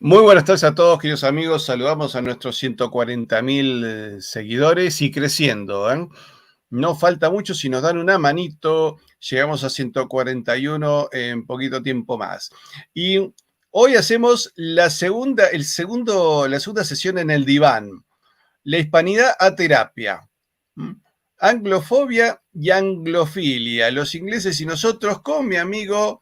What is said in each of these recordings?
Muy buenas tardes a todos, queridos amigos. Saludamos a nuestros 140.000 seguidores y creciendo, ¿eh? No falta mucho, si nos dan una manito, llegamos a 141 en poquito tiempo más. Y hoy hacemos la segunda sesión en el diván, la hispanidad a terapia. ¿Mm? Anglofobia y anglofilia, los ingleses y nosotros, con mi amigo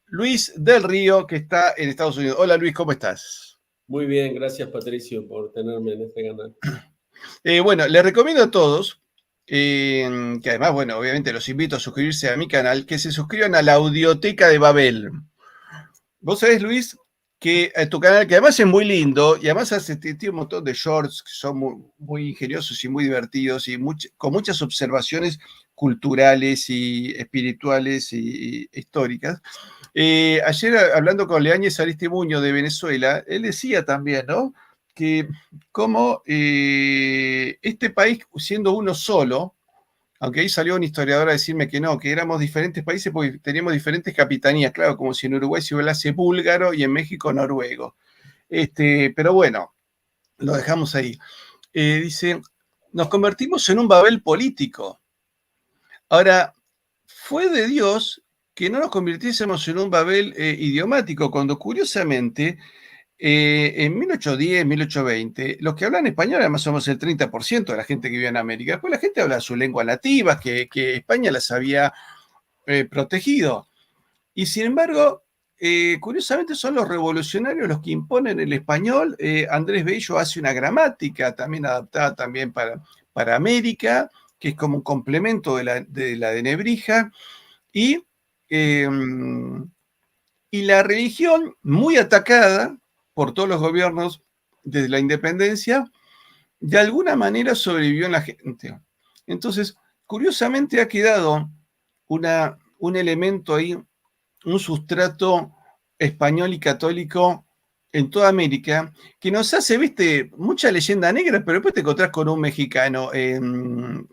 Luis del Río, que está en Estados Unidos. Hola Luis, ¿cómo estás? Muy bien, gracias Patricio por tenerme en este canal. Bueno, les recomiendo a todos, que además, bueno, obviamente los invito a suscribirse a mi canal, que se suscriban a la Audioteca de Babel. Vos sabés, Luis, que tu canal, que además es muy lindo, y además tiene un montón de shorts que son muy ingeniosos y muy divertidos, y con muchas observaciones culturales y espirituales y históricas. Ayer, hablando con Leáñez Aristimuño de Venezuela, él decía también, ¿no?, que como este país, siendo uno solo, aunque ahí salió un historiador a decirme que no, que éramos diferentes países porque teníamos diferentes capitanías, claro, como si en Uruguay se hablase búlgaro y en México noruego. Pero bueno, lo dejamos ahí. Dice, nos convertimos en un Babel político. Ahora, fue de Dios que no nos convirtiésemos en un Babel idiomático, cuando curiosamente en 1810, 1820, los que hablan español además somos el 30% de la gente que vive en América. Después la gente habla sus lenguas nativas, que España las había protegido. Y sin embargo, curiosamente son los revolucionarios los que imponen el español. Andrés Bello hace una gramática también adaptada también para América, que es como un complemento de Nebrija. Y, eh, y la religión, muy atacada por todos los gobiernos desde la independencia, de alguna manera sobrevivió en la gente. Entonces, curiosamente ha quedado un elemento ahí, un sustrato español y católico en toda América, que nos hace, viste, mucha leyenda negra, pero después te encontrás con un mexicano en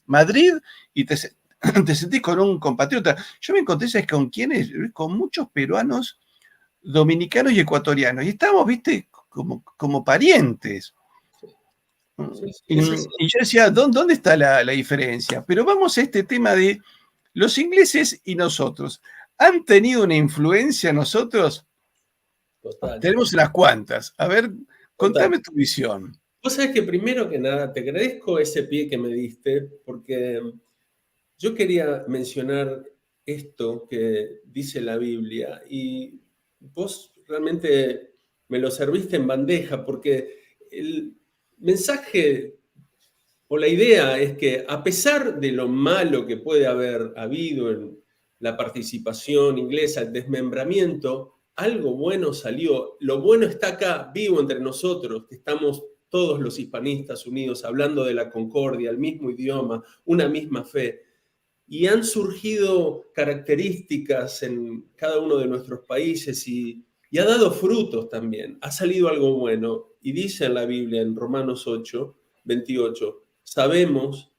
Madrid y te sentís con un compatriota. Yo me encontré, ¿sabes con quiénes? Con muchos peruanos, dominicanos y ecuatorianos. Y estábamos, viste, como parientes. Sí, sí, Y, ese es y yo decía, ¿dónde está la diferencia? Pero vamos a este tema de los ingleses y nosotros. ¿Han tenido una influencia nosotros? total, Tenemos unas cuantas. A ver, total. contame tu visión. Vos sabés que primero que nada te agradezco ese pie que me diste porque yo quería mencionar esto que dice la Biblia y vos realmente me lo serviste en bandeja porque el mensaje o la idea es que a pesar de lo malo que puede haber habido en la participación inglesa, el desmembramiento, algo bueno salió. Lo bueno está acá, vivo entre nosotros, que estamos todos los hispanistas unidos hablando de la concordia, el mismo idioma, una misma fe. Y han surgido características en cada uno de nuestros países y ha dado frutos también. Ha salido algo bueno. Y dice en la Biblia, en Romanos 8, 28, sabemos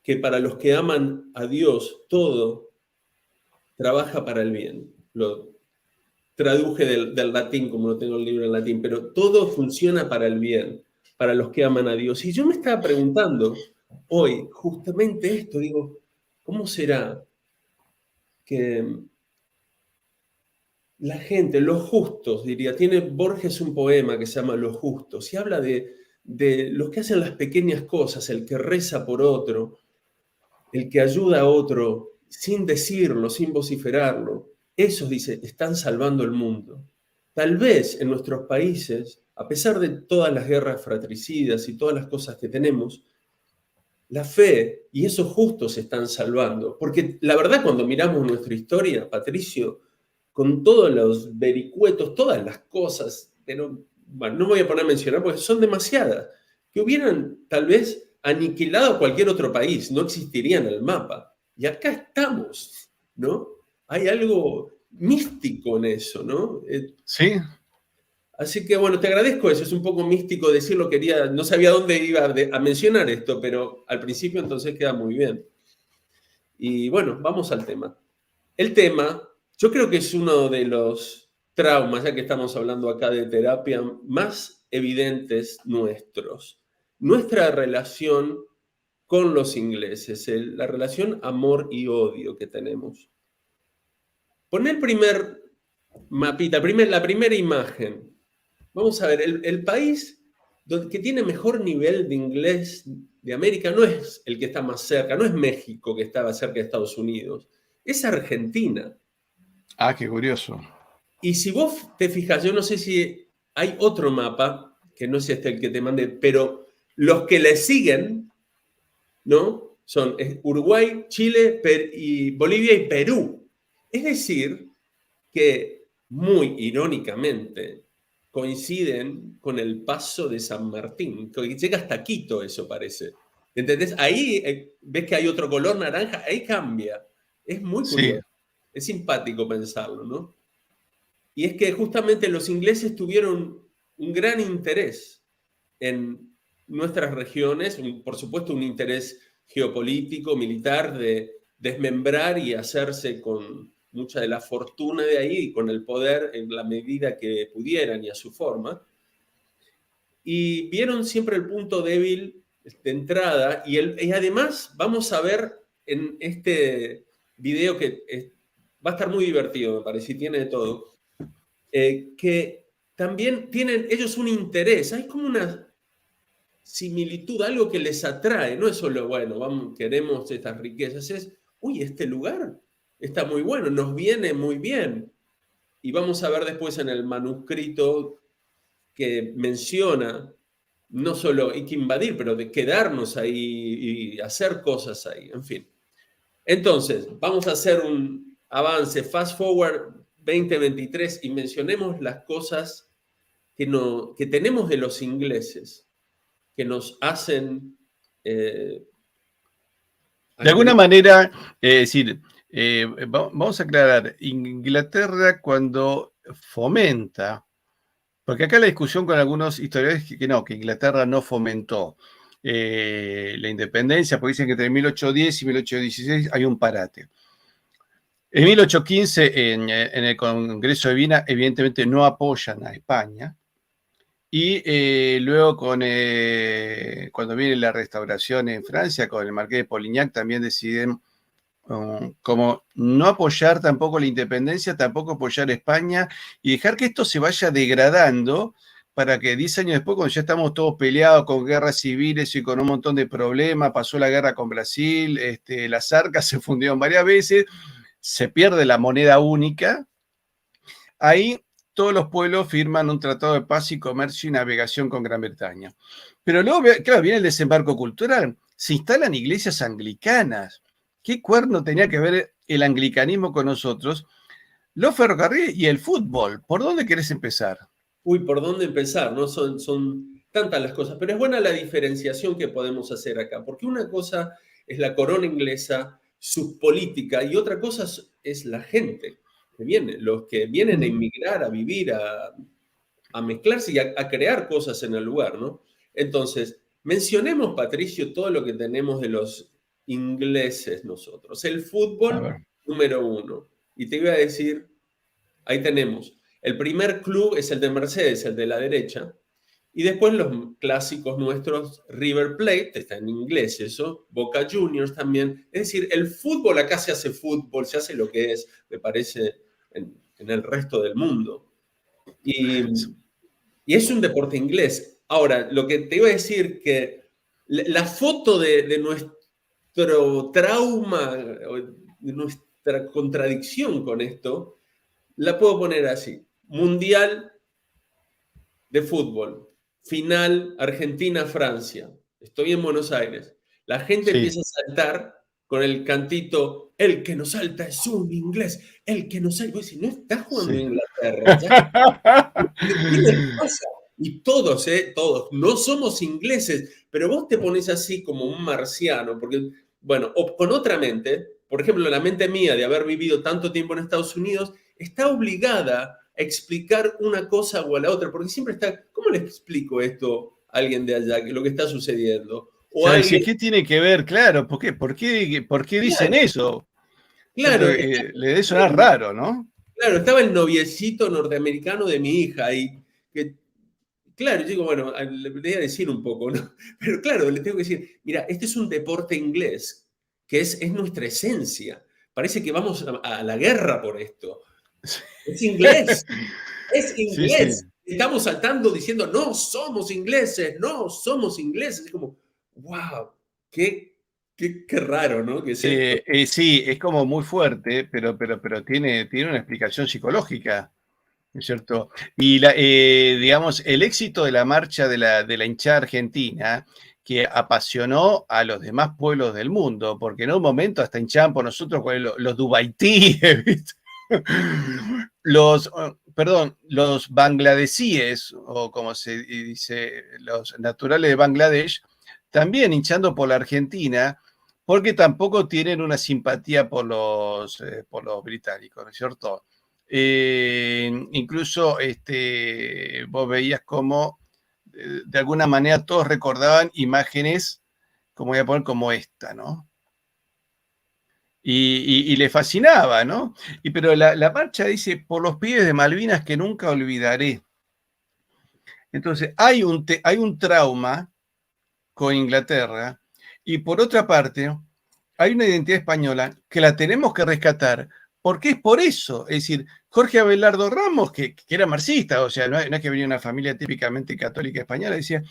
que para los que aman a Dios, todo trabaja para el bien. Lo traduje del latín, como no tengo el libro en latín, pero todo funciona para el bien, para los que aman a Dios. Y yo me estaba preguntando hoy justamente esto, digo, ¿cómo será que la gente, los justos, diría, tiene Borges un poema que se llama Los justos, y habla de los que hacen las pequeñas cosas, el que reza por otro, el que ayuda a otro sin decirlo, sin vociferarlo. Esos, dice, están salvando el mundo. Tal vez en nuestros países, a pesar de todas las guerras fratricidas y todas las cosas que tenemos, la fe y esos justos se están salvando. Porque la verdad, cuando miramos nuestra historia, Patricio, con todos los vericuetos, todas las cosas, pero bueno, no me voy a poner a mencionar porque son demasiadas, que hubieran tal vez aniquilado a cualquier otro país, no existirían en el mapa. Y acá estamos, ¿no? Hay algo místico en eso, ¿no? ¿Sí? Así que bueno, te agradezco eso, es un poco místico decirlo, quería, no sabía dónde iba a mencionar esto, pero al principio entonces queda muy bien. Y bueno, vamos al tema. El tema, yo creo que es uno de los traumas, ya que estamos hablando acá de terapia, más evidentes nuestros. Nuestra relación con los ingleses, la relación amor y odio que tenemos. Pon el primer mapita, la primera imagen. Vamos a ver, el país que tiene mejor nivel de inglés de América no es el que está más cerca, no es México que estaba cerca de Estados Unidos, es Argentina. Ah, qué curioso. Y si vos te fijas, yo no sé si hay otro mapa, que no es este el que te mandé, pero los que le siguen, ¿no? Son Uruguay, Chile, Bolivia y Perú. Es decir, que muy irónicamente coinciden con el paso de San Martín, que llega hasta Quito, eso parece. ¿Entendés? Ahí ves que hay otro color naranja, ahí cambia. Es muy Sí, curioso. Es simpático pensarlo, ¿no? Y es que justamente los ingleses tuvieron un gran interés en nuestras regiones, por supuesto un interés geopolítico, militar, de desmembrar y hacerse con mucha de la fortuna de ahí y con el poder en la medida que pudieran y a su forma. Y vieron siempre el punto débil de entrada y además vamos a ver en este video que va a estar muy divertido, me parece, y tiene de todo, que también tienen ellos un interés, hay como una similitud, algo que les atrae, no es solo, bueno, vamos, queremos estas riquezas, es, uy, este lugar está muy bueno, nos viene muy bien. Y vamos a ver después en el manuscrito que menciona no solo hay que invadir, pero de quedarnos ahí y hacer cosas ahí, en fin. Entonces, vamos a hacer un avance, fast forward 2023 y mencionemos las cosas que tenemos de los ingleses, que nos hacen... de alguna manera, es decir, vamos a aclarar, Inglaterra cuando fomenta, porque acá la discusión con algunos historiadores que no, que Inglaterra no fomentó la independencia, porque dicen que entre 1810 y 1816 hay un parate. En 1815, en el Congreso de Viena, evidentemente no apoyan a España. Y luego cuando viene la restauración en Francia, con el Marqués de Polignac, también deciden como no apoyar tampoco la independencia, tampoco apoyar a España y dejar que esto se vaya degradando para que 10 años después, cuando ya estamos todos peleados con guerras civiles y con un montón de problemas, pasó la guerra con Brasil, las arcas se fundieron varias veces, se pierde la moneda única, ahí todos los pueblos firman un tratado de paz y comercio y navegación con Gran Bretaña. Pero luego, claro, viene el desembarco cultural, se instalan iglesias anglicanas. ¿Qué cuerno tenía que ver el anglicanismo con nosotros? Los ferrocarriles y el fútbol. ¿Por dónde querés empezar? Uy, ¿por dónde empezar? ¿No? Son tantas las cosas, pero es buena la diferenciación que podemos hacer acá, porque una cosa es la corona inglesa, su política, y otra cosa es la gente que viene, los que vienen a inmigrar, a vivir, a mezclarse y a crear cosas en el lugar, ¿no? Entonces, mencionemos, Patricio, todo lo que tenemos de los ingleses nosotros. El fútbol, número uno. Y te iba a decir, ahí tenemos. El primer club es el de Mercedes, el de la derecha. Y después los clásicos nuestros, River Plate, está en inglés eso, Boca Juniors también. Es decir, el fútbol acá se hace fútbol, se hace lo que es, me parece, en el resto del mundo. Y es un deporte inglés. Ahora, lo que te iba a decir que la foto de nuestro trauma, de nuestra contradicción con esto, la puedo poner así. Mundial de fútbol. Final Argentina-Francia. Estoy en Buenos Aires. La gente empieza a saltar con el cantito, el que no salta es un inglés, el que no salta. Pues si no está jugando Inglaterra, ya. ¿Qué les pasa? Y todos, todos, no somos ingleses, pero vos te pones así como un marciano, porque, bueno, o con otra mente, por ejemplo, la mente mía de haber vivido tanto tiempo en Estados Unidos, está obligada a explicar una cosa o a la otra, porque siempre está, ¿cómo le explico esto a alguien de allá, que lo que está sucediendo? O Claro, alguien, ¿qué tiene que ver? Claro, ¿por qué dicen claro, eso? claro, Le debe sonar raro, ¿no? Claro, estaba el noviecito norteamericano de mi hija y que, claro, yo digo, bueno, le voy a decir un poco, ¿no? Pero claro, le tengo que decir, mira, este es un deporte inglés, que es nuestra esencia. Parece que vamos a la guerra por esto. Es inglés, es Sí, sí. inglés. Estamos saltando diciendo, no somos ingleses, no somos ingleses. Es como, wow, qué raro, ¿no? ¿Qué es esto? Sí, es como muy fuerte, pero tiene una explicación psicológica, ¿no es cierto? Y digamos, el éxito de la marcha de la hinchada argentina, que apasionó a los demás pueblos del mundo, porque en un momento hasta hinchaban por nosotros los dubaitíes, ¿viste? Los bangladesíes, o como se dice, los naturales de Bangladesh, también hinchando por la Argentina, porque tampoco tienen una simpatía por los británicos, ¿no es cierto? Incluso vos veías cómo de alguna manera todos recordaban imágenes, como voy a poner, como esta, ¿no? Y le fascinaba, ¿no? Pero la marcha dice, por los pibes de Malvinas que nunca olvidaré. Entonces, hay un trauma con Inglaterra, y por otra parte, hay una identidad española que la tenemos que rescatar, porque es por eso. Es decir, Jorge Abelardo Ramos, que era marxista, o sea, no es que venía de una familia típicamente católica española, decía,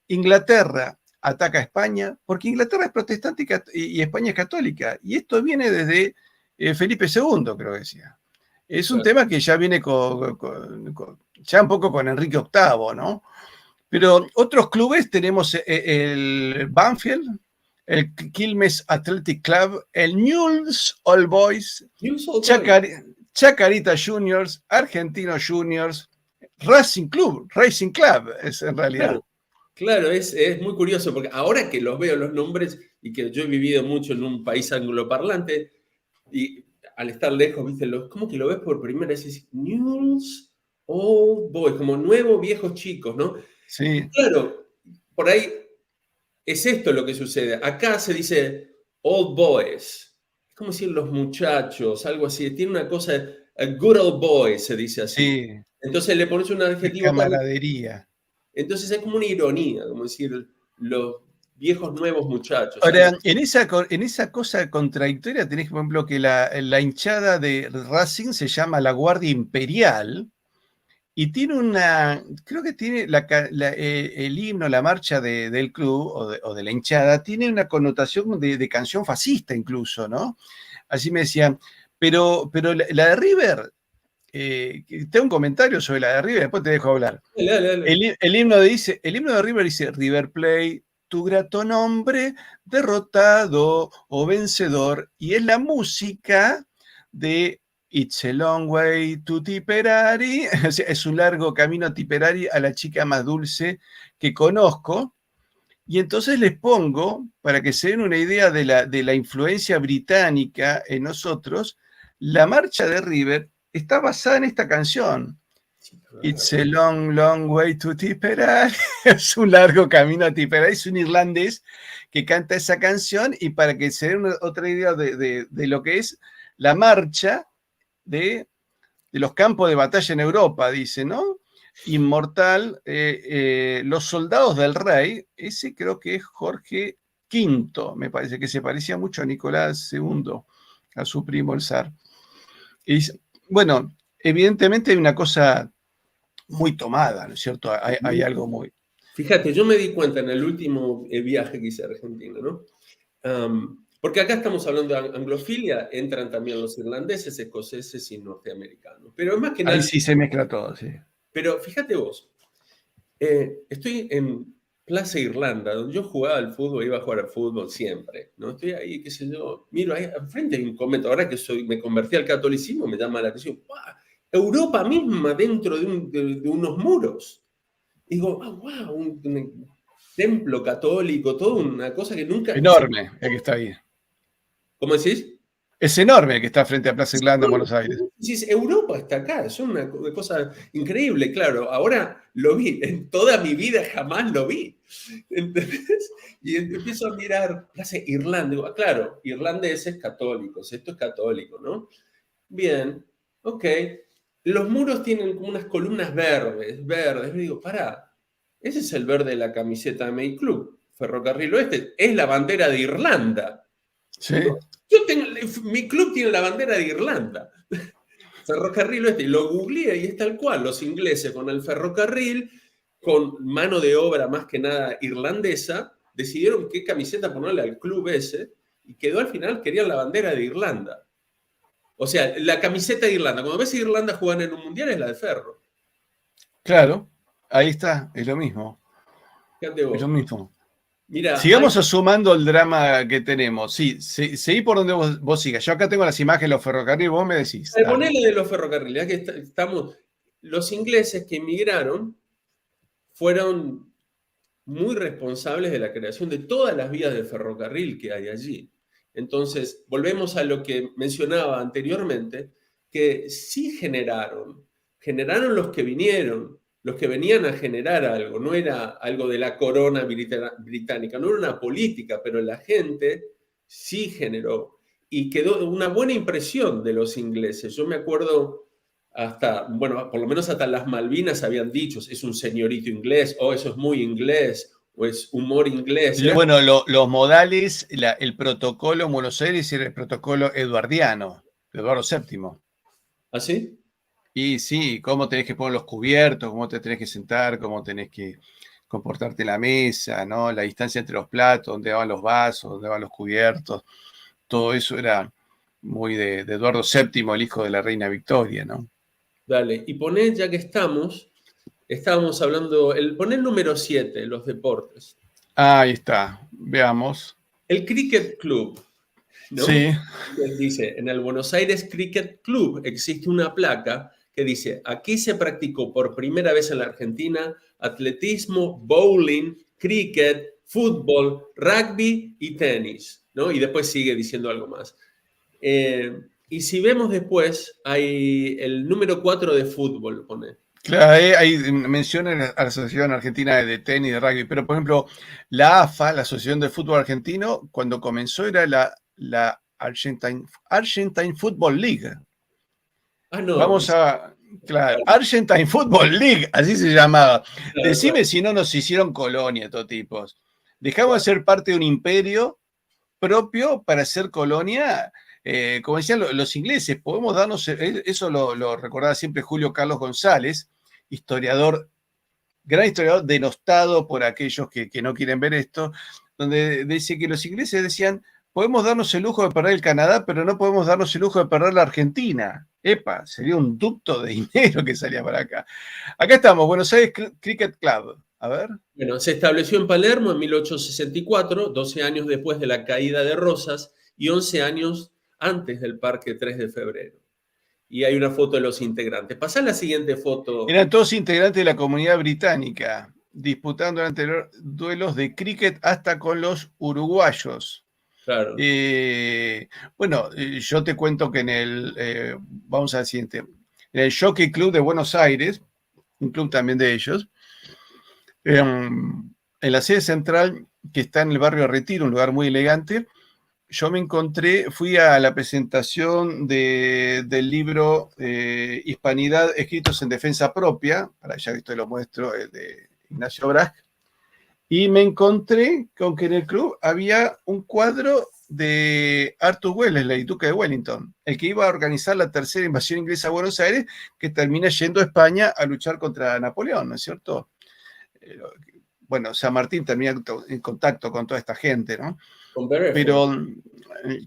Inglaterra ataca a España porque Inglaterra es protestante y España es católica. Y esto viene desde Felipe II, creo que decía. Es un Claro, tema que ya viene ya un poco con Enrique VIII, ¿no? Pero otros clubes tenemos el Banfield, el Quilmes Athletic Club, el Newell's Old Boys, News Old Boys. Chacarita Juniors, Argentinos Juniors, Racing Club es en realidad. Claro, claro, es muy curioso porque ahora que los veo los nombres y que yo he vivido mucho en un país angloparlante y al estar lejos, viste, como que lo ves por primera vez y dices, News Old Boys, como nuevos viejos chicos, ¿no? Sí, Claro, por ahí es esto lo que sucede. Acá se dice Old Boys, es como decir los muchachos, algo así, tiene una cosa, a good old boy se dice así. sí, Entonces le pones un de adjetivo tan. camaradería. Entonces es como una ironía, como decir los viejos nuevos muchachos, algo. Ahora, en esa cosa contradictoria tenés, por ejemplo, que la hinchada de Racing se llama la Guardia Imperial y tiene creo que tiene el himno, la marcha del club o de la hinchada, tiene una connotación de canción fascista incluso, ¿no? Así me decían, pero la de River, tengo un comentario sobre la de River, después te dejo hablar. Dale, dale, dale. El himno de River dice, River Plate, tu grato nombre, derrotado o vencedor, y es la música de It's a long way to Tipperary, o sea, es un largo camino a Tipperary, a la chica más dulce que conozco, y entonces les pongo, para que se den una idea de la influencia británica en nosotros, la marcha de River está basada en esta canción. Sí, claro. It's a long, long way to Tipperary. Es un largo camino a Tipperary. Es un irlandés que canta esa canción, y para que se den otra idea de lo que es la marcha de los campos de batalla en Europa, dice, ¿no? Inmortal, los soldados del rey, ese creo que es Jorge V, me parece que se parecía mucho a Nicolás II, a su primo el zar. Y, bueno, evidentemente hay una cosa muy tomada, ¿no es cierto? Hay algo muy... Fíjate, yo me di cuenta en el último viaje que hice a Argentina, ¿no? Porque acá estamos hablando de anglofilia, entran también los irlandeses, escoceses y norteamericanos. Pero más que Ahí nada, sí se mezcla todo, sí. pero fíjate vos, estoy en Plaza Irlanda, donde yo jugaba al fútbol, iba a jugar al fútbol siempre, ¿no? Estoy ahí, qué sé yo, miro ahí, enfrente hay un convento, ahora que me convertí al catolicismo, me llama la atención, ¡guau! Europa misma dentro de unos muros. Y digo, wow, un templo católico, toda una cosa que nunca. Enorme el que está ahí. ¿Cómo decís? Es enorme el que está frente a Plaza Irlanda en Buenos Aires. Decís, Europa está acá, es una cosa increíble, claro. Ahora lo vi, en toda mi vida jamás lo vi. ¿Entendés? Y empiezo a mirar, ¿qué hace Irlanda? Digo, claro, irlandeses católicos, esto es católico, ¿no? Bien. Ok. Los muros tienen como unas columnas verdes. Yo digo, pará, ese es el verde de la camiseta de mi club, Ferrocarril Oeste. Es la bandera de Irlanda. Sí. Mi club tiene la bandera de Irlanda. Ferrocarril Oeste. Y lo googleé y es tal cual. Los ingleses con el ferrocarril, con mano de obra más que nada irlandesa, decidieron qué camiseta ponerle al club ese y quedó al final, querían la bandera de Irlanda. O sea, la camiseta de Irlanda. Cuando ves a Irlanda jugar en un mundial es la de Ferro. Claro, ahí está, es lo mismo. Fíjate Es lo vos. mismo. Mira, Sigamos sumando el drama que tenemos. Sí, seguí por donde vos sigas. Yo acá tengo las imágenes de los ferrocarriles, vos me decís, dale. ponele de los ferrocarriles, ya que estamos, los ingleses que emigraron fueron muy responsables de la creación de todas las vías de ferrocarril que hay allí. Entonces, volvemos a lo que mencionaba anteriormente, que sí generaron los que venían a generar algo, no era algo de la corona británica, no era una política, pero la gente sí generó y quedó una buena impresión de los ingleses. Yo me acuerdo hasta, bueno, por lo menos hasta las Malvinas habían dicho, es un señorito inglés, o eso es muy inglés, o es humor inglés. Bueno, los modales, el protocolo en Buenos Aires era el protocolo eduardiano, de Eduardo VII. ¿Así? Y sí, cómo tenés que poner los cubiertos, cómo te tenés que sentar, cómo tenés que comportarte en la mesa, ¿no? La distancia entre los platos, dónde van los vasos, dónde van los cubiertos. Todo eso era muy de Eduardo VII, el hijo de la reina Victoria, ¿no? Dale. Y poné, ya que estábamos hablando, poné el número 7, los deportes. Ahí está, veamos. El Cricket Club, ¿no? Sí, Dice, en el Buenos Aires Cricket Club existe una placa que dice, aquí se practicó por primera vez en la Argentina atletismo, bowling, cricket, fútbol, rugby y tenis, ¿no? Y después sigue diciendo algo más. Y si vemos después, hay el número 4 de fútbol, pone. claro, ahí mencionan a la Asociación Argentina de Tenis y de Rugby, pero por ejemplo, la AFA, la Asociación de Fútbol Argentino, cuando comenzó era la Argentine Football League. Ah, no. Vamos a, claro, Argentine Football League, así se llamaba. Claro, claro, Decime si no nos hicieron colonia, estos tipos. Dejamos de claro. ser parte de un imperio propio para ser colonia. Como decían los ingleses, podemos darnos, eso lo recordaba siempre Julio Carlos González, historiador, gran historiador denostado por aquellos que no quieren ver esto, donde dice que los ingleses decían, podemos darnos el lujo de perder el Canadá, pero no podemos darnos el lujo de perder la Argentina. Epa, sería un ducto de dinero que salía para acá. Acá estamos, Buenos Aires Cricket Club. A ver. Bueno, se estableció en Palermo en 1864, 12 años después de la caída de Rosas y 11 años antes del Parque 3 de Febrero. Y hay una foto de los integrantes. Pasá la siguiente foto. Eran todos integrantes de la comunidad británica, disputando durante duelos de cricket hasta con los uruguayos. Claro. Bueno, yo te cuento que vamos al siguiente, en el Jockey Club de Buenos Aires, un club también de ellos, en la sede central que está en el barrio Retiro, un lugar muy elegante, yo me encontré, fui a la presentación del libro Hispanidad, escritos en defensa propia, para ya que esto lo muestro, de Ignacio Brask, y me encontré con que en el club había un cuadro de Arthur Wellesley, duque de Wellington, el que iba a organizar la tercera invasión inglesa a Buenos Aires, que termina yendo a España a luchar contra Napoleón, ¿no es cierto? Bueno, San Martín termina en contacto con toda esta gente, ¿no? Pero,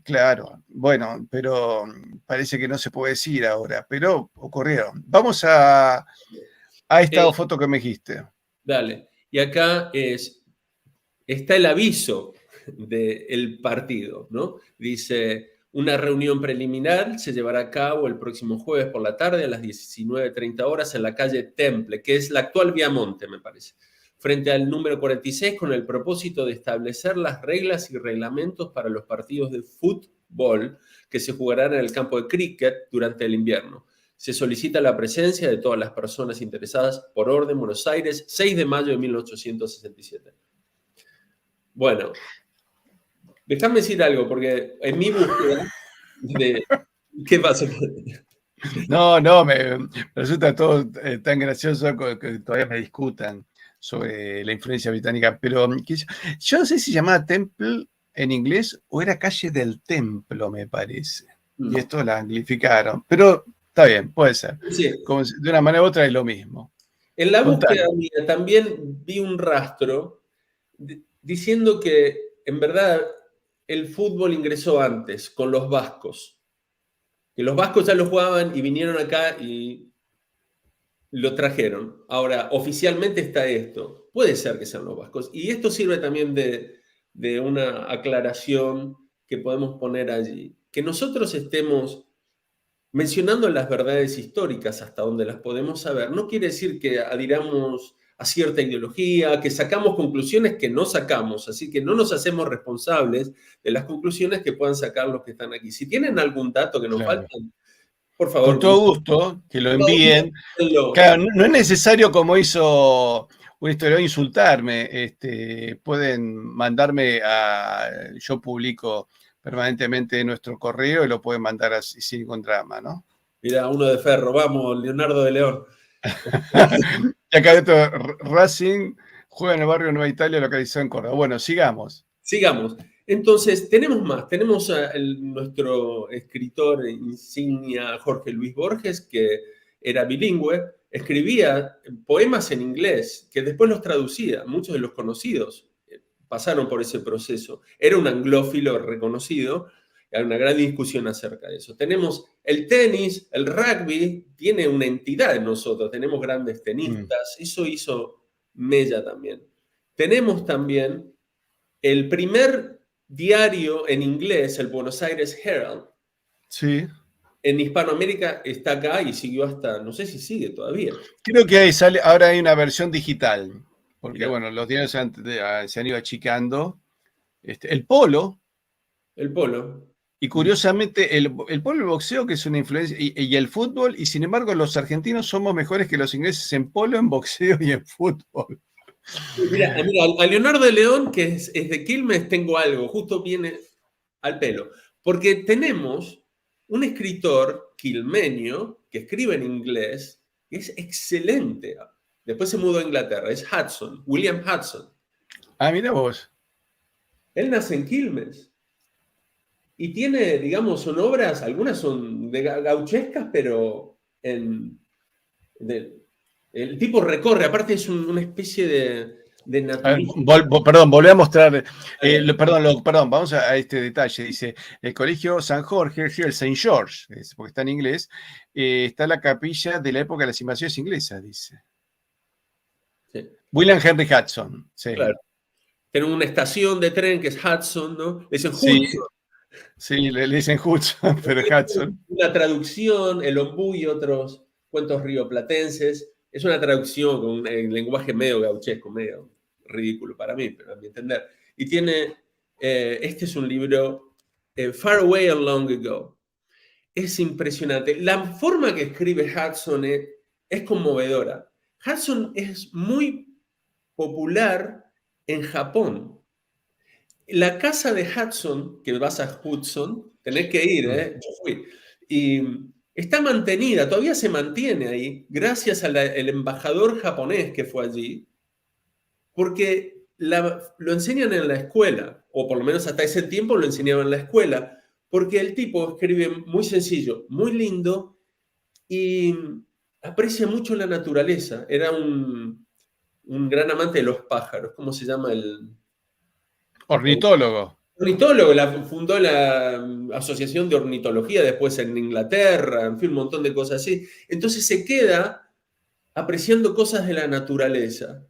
claro, bueno, pero parece que no se puede decir ahora, pero ocurrieron. Vamos a esta foto que me dijiste. Dale. Y acá está el aviso del partido, ¿no? Dice, una reunión preliminar se llevará a cabo el próximo jueves por la tarde a las 19:30 horas en la calle Temple, que es la actual Viamonte, me parece, frente al número 46, con el propósito de establecer las reglas y reglamentos para los partidos de fútbol que se jugarán en el campo de cricket durante el invierno. Se solicita la presencia de todas las personas interesadas por orden Buenos Aires, 6 de mayo de 1867. Bueno, déjame decir algo, porque en mi búsqueda de... ¿Qué pasa? No, me resulta todo tan gracioso que todavía me discutan sobre la influencia británica, pero yo no sé si llamaba Temple en inglés o era calle del Templo, me parece. Y Mm. esto la anglificaron, pero está bien, puede ser. Sí, Como de una manera u otra es lo mismo. en la búsqueda Contalo. mía también vi un rastro diciendo que en verdad el fútbol ingresó antes con los vascos, que los vascos ya lo jugaban y vinieron acá y lo trajeron. Ahora, oficialmente está esto. Puede ser que sean los vascos. Y esto sirve también de una aclaración que podemos poner allí. Que nosotros estemos mencionando las verdades históricas hasta donde las podemos saber, no quiere decir que adhiramos a cierta ideología, que sacamos conclusiones que no sacamos, así que no nos hacemos responsables de las conclusiones que puedan sacar los que están aquí. Si tienen algún dato que nos Claro. faltan, por Con favor, todo gusto, que lo envíen. envíenlo. Claro, no es necesario, como hizo un historiador, insultarme. Pueden mandarme yo publico permanentemente en nuestro correo y lo pueden mandar así sin ningún drama, ¿no? Mira, uno de Ferro, vamos, Leonardo de León. Y acá dentro, Racing juega en el barrio Nueva Italia, localizado en Córdoba. Bueno, sigamos. Sigamos. Entonces, tenemos más. Tenemos a nuestro escritor insignia, Jorge Luis Borges, que era bilingüe, escribía poemas en inglés, que después los traducía. Muchos de los conocidos pasaron por ese proceso. Era un anglófilo reconocido. Hay una gran discusión acerca de eso. Tenemos el tenis, el rugby, tiene una entidad en nosotros. Tenemos grandes Mm, tenistas. Eso hizo Mella también. Tenemos también el primer diario en inglés, el Buenos Aires Herald, sí. en Hispanoamérica está acá y siguió hasta, no sé si sigue todavía. Creo que ahora hay una versión digital, porque Mira, bueno, los diarios se han ido achicando. El polo. el polo. Y curiosamente, el polo y el boxeo, que es una influencia, y el fútbol, y sin embargo, los argentinos somos mejores que los ingleses en polo, en boxeo y en fútbol. Mira, a Leonardo de León, que es de Quilmes, tengo algo, justo viene al pelo. Porque tenemos un escritor quilmeño que escribe en inglés, que es excelente. Después se mudó a Inglaterra, es Hudson, William Hudson. Ah, mira vos. Él nace en Quilmes. Y tiene, digamos, son obras, algunas son de gauchescas, pero de- el tipo recorre, aparte es una especie de A ver, naturista. perdón, volví a mostrar. Perdón, vamos a este detalle. Dice: el colegio San Jorge, el Saint George, porque está en inglés, está la capilla de la época de las invasiones inglesas, dice. Sí, William Henry Hudson, sí. claro. Tiene una estación de tren que es Hudson, ¿no? Le dicen Sí, Hudson. sí, le dicen Hudson, pero es Hudson. Una traducción, El Ombú y otros cuentos rioplatenses. Es una traducción con un lenguaje medio gauchesco, medio ridículo para mí, pero a mi entender. Y tiene, este es un libro, Far Away and Long Ago. Es impresionante. La forma que escribe Hudson es conmovedora. Hudson es muy popular en Japón. La casa de Hudson, que vas a Hudson, tenés que ir, Mm. ¿eh? Yo fui. Y está mantenida, todavía se mantiene ahí, gracias al embajador japonés que fue allí, porque lo enseñan en la escuela, o por lo menos hasta ese tiempo lo enseñaban en la escuela, porque el tipo escribe muy sencillo, muy lindo y aprecia mucho la naturaleza. Era un gran amante de los pájaros. ¿Cómo se llama el Ornitólogo. ornitólogo? Fundó la Asociación de Ornitología después en Inglaterra, en fin, un montón de cosas así. Entonces se queda apreciando cosas de la naturaleza.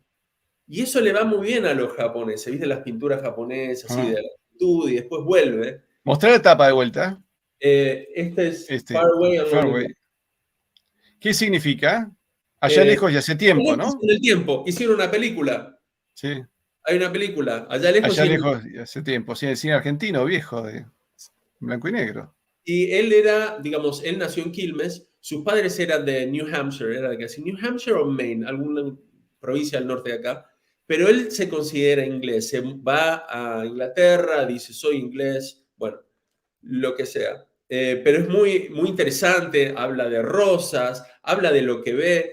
Y eso le va muy bien a los japoneses, ¿viste? Las pinturas japonesas y Ah. de la actitud, y después vuelve. Mostrar la tapa de vuelta. Este es Far Este, Away and Long Ago. Fairway. ¿Qué significa? Allá Eh, lejos y hace tiempo, Lejos ¿no? en el tiempo, hicieron una película. Sí. Hay una película, allá lejos Allá lejos y hace tiempo. Sí, el cine argentino viejo, de blanco y negro. y él era, digamos, él nació en Quilmes, sus padres eran de New Hampshire, era de casi New Hampshire o Maine, alguna provincia al norte de acá, pero él se considera inglés, se va a Inglaterra, dice soy inglés, bueno, lo que sea. pero es muy, muy interesante, habla de rosas, habla de lo que ve,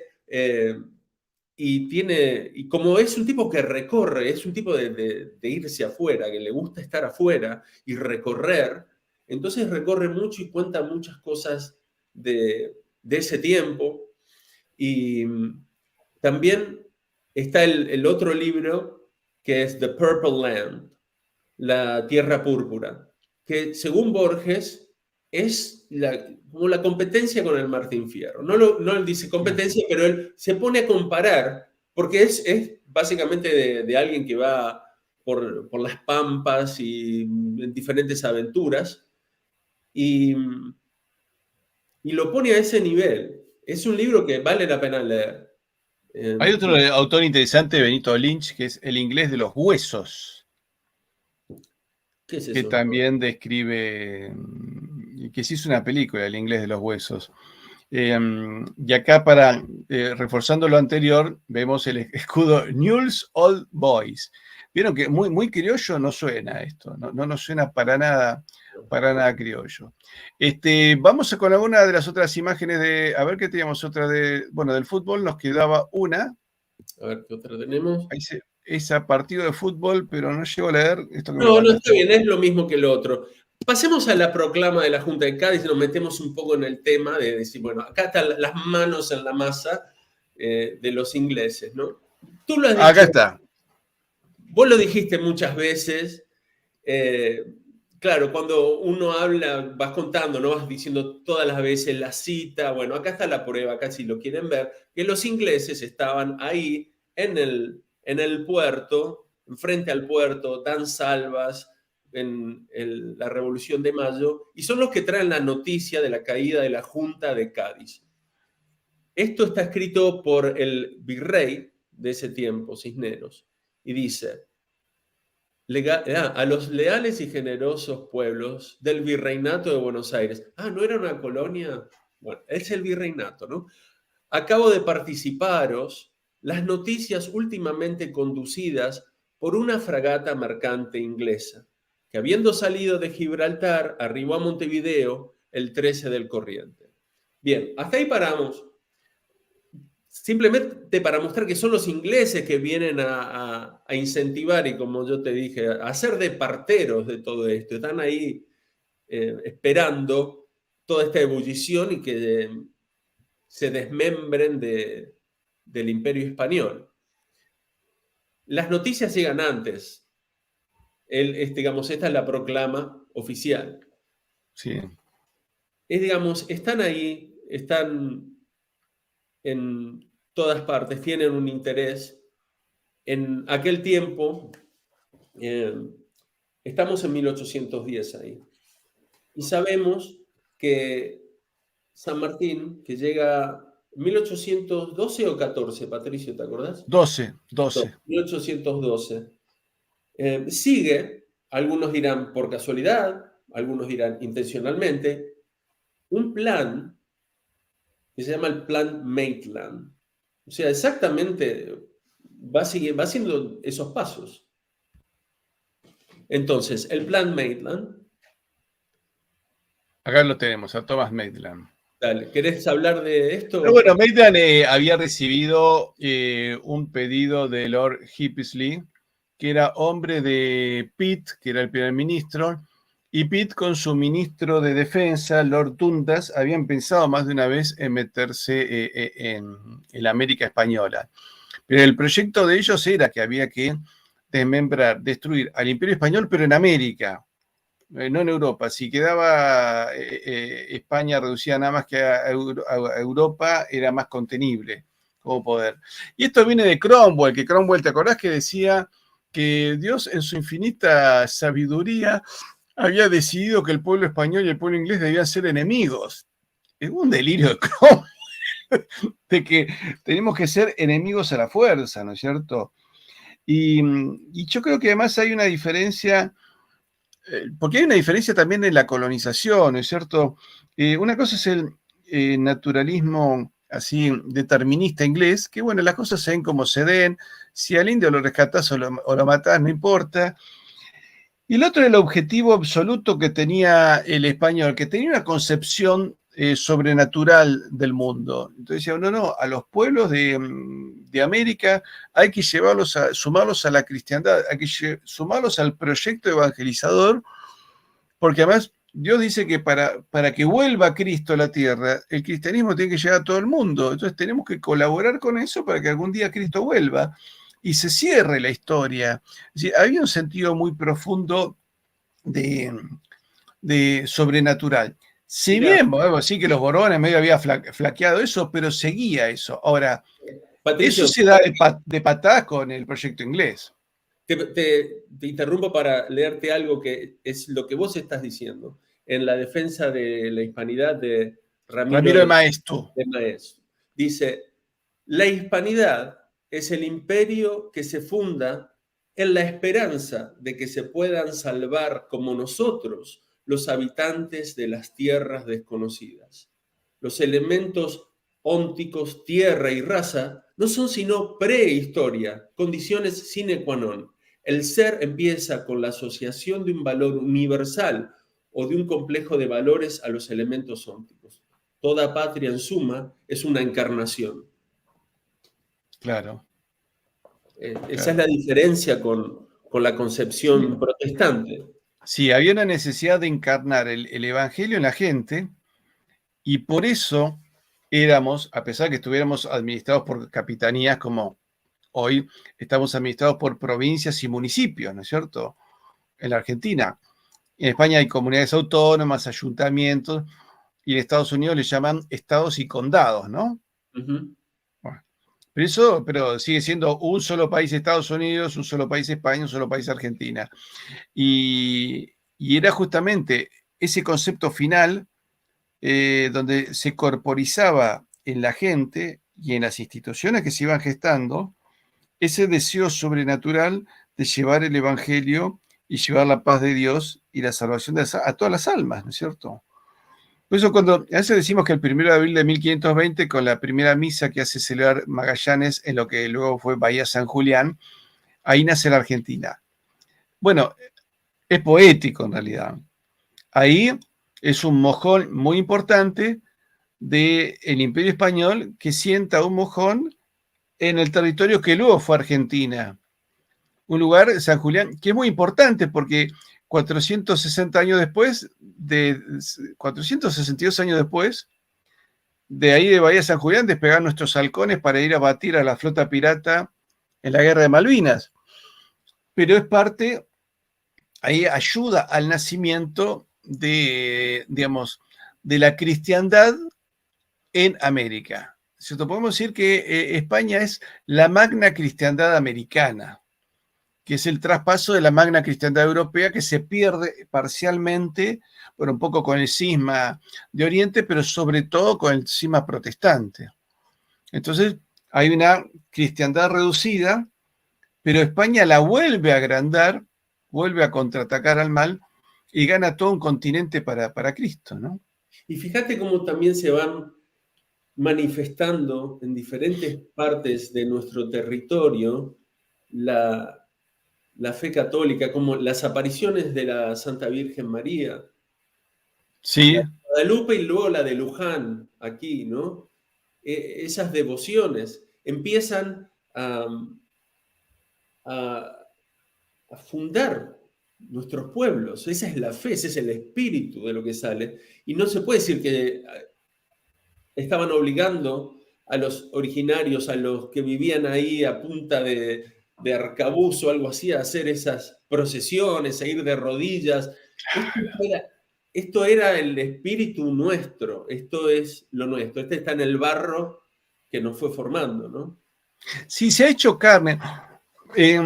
y como es un tipo que recorre, es un tipo de irse afuera, que le gusta estar afuera y recorrer, entonces recorre mucho y cuenta muchas cosas de ese tiempo. Y también está el otro libro que es The Purple Land, La Tierra Púrpura, que según Borges es como la competencia con el Martín Fierro. No él dice competencia, pero él se pone a comparar, porque es básicamente de alguien que va por las pampas y en diferentes aventuras, y, y lo pone a ese nivel. Es un libro que vale la pena leer. Hay otro autor interesante, Benito Lynch, que es El inglés de los huesos, ¿Qué es que eso? también describe, que se hizo una película, El inglés de los huesos. Y acá, reforzando lo anterior, vemos el escudo Newell's Old Boys. Vieron que muy criollo no suena esto, no suena para nada criollo. Vamos con alguna de las otras imágenes a ver qué teníamos otra del fútbol, nos quedaba una. A ver qué otra tenemos. Ahí esa partido de fútbol, pero no llego a leer esto que me No, está mandaste. bien, es lo mismo que lo otro. Pasemos a la proclama de la Junta de Cádiz y nos metemos un poco en el tema de decir, bueno, acá están las manos en la masa de los ingleses, ¿no? Tú lo has dicho, Acá está. vos lo dijiste muchas veces. Claro, cuando uno habla, vas contando, no vas diciendo todas las veces la cita. Bueno, acá está la prueba, acá si lo quieren ver, que los ingleses estaban ahí en el puerto, frente al puerto, dan salvas en la Revolución de Mayo, y son los que traen la noticia de la caída de la Junta de Cádiz. Esto está escrito por el virrey de ese tiempo, Cisneros, y dice: a los leales y generosos pueblos del Virreinato de Buenos Aires. Ah, ¿no era una colonia? Bueno, es el Virreinato, ¿no? Acabo de participaros las noticias últimamente conducidas por una fragata mercante inglesa, que habiendo salido de Gibraltar, arribó a Montevideo el 13 del corriente. Bien, hasta ahí paramos. Simplemente para mostrar que son los ingleses que vienen a incentivar y, como yo te dije, a hacer de parteros de todo esto. Están ahí esperando toda esta ebullición y que se desmembren del Imperio Español. Las noticias llegan antes. Digamos, esta es la proclama oficial. Sí. Digamos, están ahí, están en todas partes, tienen un interés. En aquel tiempo, estamos en 1810 ahí, y sabemos que San Martín, que llega en 1812 o 14, Patricio, ¿te acordás? 12. 1812. Sigue, algunos dirán por casualidad, algunos dirán intencionalmente, un plan que se llama el Plan Maitland. O sea, exactamente va haciendo esos pasos. Entonces, el Plan Maitland. Acá lo tenemos, a Thomas Maitland. Dale, ¿querés hablar de esto? Pero bueno, Maitland había recibido un pedido de Lord Hippisley, que era hombre de Pitt, que era el primer ministro, y Pitt con su ministro de Defensa, Lord Dundas, habían pensado más de una vez en meterse en la América Española. Pero el proyecto de ellos era que había que desmembrar, destruir al Imperio Español, pero en América, no en Europa. Si quedaba España reducida nada más que a Europa, era más contenible como poder. Y esto viene de Cromwell, que Cromwell, ¿te acordás que decía que Dios en su infinita sabiduría había decidido que el pueblo español y el pueblo inglés debían ser enemigos? Es un delirio de Cromwell, de que tenemos que ser enemigos a la fuerza, ¿no es cierto? Y yo creo que además hay una diferencia, porque hay una diferencia también en la colonización, ¿no es cierto? Una cosa es el naturalismo así determinista inglés, que bueno, las cosas se ven como se den, si al indio lo rescatás o lo matás, no importa. Y el otro era el objetivo absoluto que tenía el español, que tenía una concepción sobrenatural del mundo. Entonces decía, no, a los pueblos de América hay que sumarlos a la cristiandad, hay que sumarlos al proyecto evangelizador, porque además Dios dice que para que vuelva Cristo a la tierra, el cristianismo tiene que llegar a todo el mundo. Entonces tenemos que colaborar con eso para que algún día Cristo vuelva y se cierre la historia. Es decir, había un sentido muy profundo de, de sobrenatural. Si Mira, bien, podemos decir que los Borbones medio había flaqueado eso, pero seguía eso. Ahora, eso Patricio, se da de patadas con el proyecto inglés. te interrumpo para leerte algo que es lo que vos estás diciendo en la defensa de la hispanidad de Ramiro Ramiro de Maeztu. de Maeztu. Dice, la hispanidad es el imperio que se funda en la esperanza de que se puedan salvar como nosotros los habitantes de las tierras desconocidas. Los elementos ónticos, tierra y raza no son sino prehistoria, condiciones sine qua non. El ser empieza con la asociación de un valor universal o de un complejo de valores a los elementos ónticos. Toda patria, en suma, es una encarnación. Claro, Esa es claro. la diferencia con la Sí, concepción protestante. sí, había una necesidad de encarnar el evangelio en la gente y por eso éramos, a pesar que estuviéramos administrados por capitanías como hoy, estamos administrados por provincias y municipios, ¿no es cierto? En la Argentina. En España hay comunidades autónomas, ayuntamientos, y en Estados Unidos le llaman estados y condados, ¿no? Ujú. Bueno, pero sigue siendo un solo país Estados Unidos, un solo país España, un solo país Argentina. Y era justamente ese concepto final donde se corporizaba en la gente y en las instituciones que se iban gestando ese deseo sobrenatural de llevar el Evangelio y llevar la paz de Dios y la salvación a todas las almas, ¿no es cierto? Por eso cuando a veces decimos que el 1 de abril de 1520, con la primera misa que hace celebrar Magallanes en lo que luego fue Bahía San Julián, ahí nace la Argentina. Bueno, es poético en realidad. Ahí es un mojón muy importante del Imperio Español que sienta un mojón en el territorio que luego fue Argentina. Un lugar, San Julián, que es muy importante porque 460 años después, 462 años después, de ahí de Bahía San Julián despegar nuestros halcones para ir a batir a la flota pirata en la guerra de Malvinas. Pero es parte, ahí ayuda al nacimiento de, digamos, de la cristiandad en América. ¿Cierto? Podemos decir que España es la magna cristiandad americana, que es el traspaso de la magna cristiandad europea que se pierde parcialmente, bueno, un poco con el cisma de Oriente, pero sobre todo con el cisma protestante. Entonces, hay una cristiandad reducida, pero España la vuelve a agrandar, vuelve a contraatacar al mal y gana todo un continente para Cristo, ¿no? Y fíjate cómo también se van manifestando en diferentes partes de nuestro territorio la, la fe católica, como las apariciones de la Santa Virgen María, la Sí, de Guadalupe y luego la de Luján, aquí, ¿no? Esas devociones empiezan a, a fundar nuestros pueblos. Esa es la fe, ese es el espíritu de lo que sale. Y no se puede decir que estaban obligando a los originarios, a los que vivían ahí a punta de arcabuz o algo así, a hacer esas procesiones, a ir de rodillas. Esto era el espíritu nuestro, esto es lo nuestro, este está en el barro que nos fue formando, ¿no? sí, se ha hecho carne. Eh,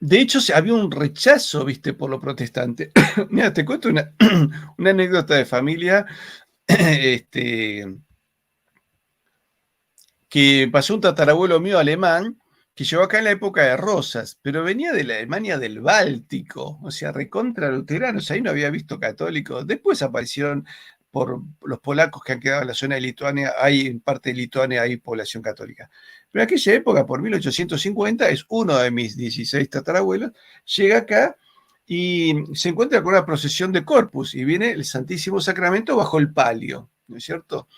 de hecho, había un rechazo, viste, por lo protestante. Mira, te cuento una anécdota de familia este, que pasó un tatarabuelo mío alemán que llegó acá en la época de Rosas, pero venía de la Alemania del Báltico, o sea, recontra luteranos, ahí no había visto católicos. Después aparecieron por los polacos que han quedado en la zona de Lituania, hay en parte de Lituania hay población católica. Pero en aquella época, por 1850, es uno de mis 16 tatarabuelos, llega acá y se encuentra con una procesión de Corpus y viene el Santísimo Sacramento bajo el palio, ¿no es cierto?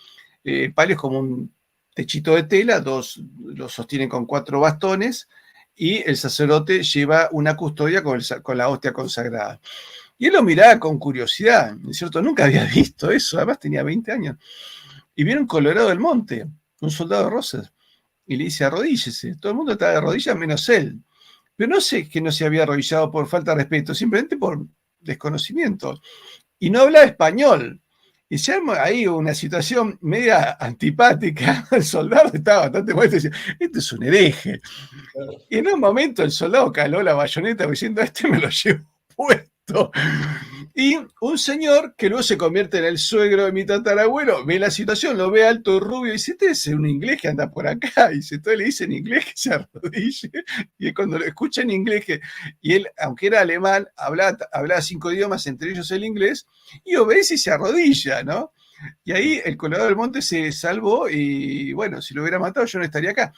El palio es como un techito de tela, lo sostienen con 4 bastones y el sacerdote lleva una custodia con la hostia consagrada. Y él lo miraba con curiosidad, ¿no es cierto? Nunca había visto eso, además tenía 20 años. Y viene un Colorado del Monte, un soldado de Rosas, y le dice, arrodíllese. Todo el mundo estaba de rodillas menos él. Pero no sé que no se había arrodillado por falta de respeto, simplemente por desconocimiento. Y no hablaba español. Y se arma ahí una situación media antipática. El soldado estaba bastante molesto y decía, este es un hereje. Y en un momento el soldado caló la bayoneta diciendo, este me lo llevo puesto. Y un señor que luego se convierte en el suegro de mi tatarabuelo, ve la situación, lo ve alto y rubio y dice, este es un inglés que anda por acá. Y entonces le dice en inglés que se arrodille. Y cuando lo escucha en inglés, y él, aunque era alemán, hablaba 5 idiomas, entre ellos el inglés, y obedece y se arrodilla, ¿no? Y ahí el Colorado del Monte se salvó y bueno, si lo hubiera matado yo no estaría acá.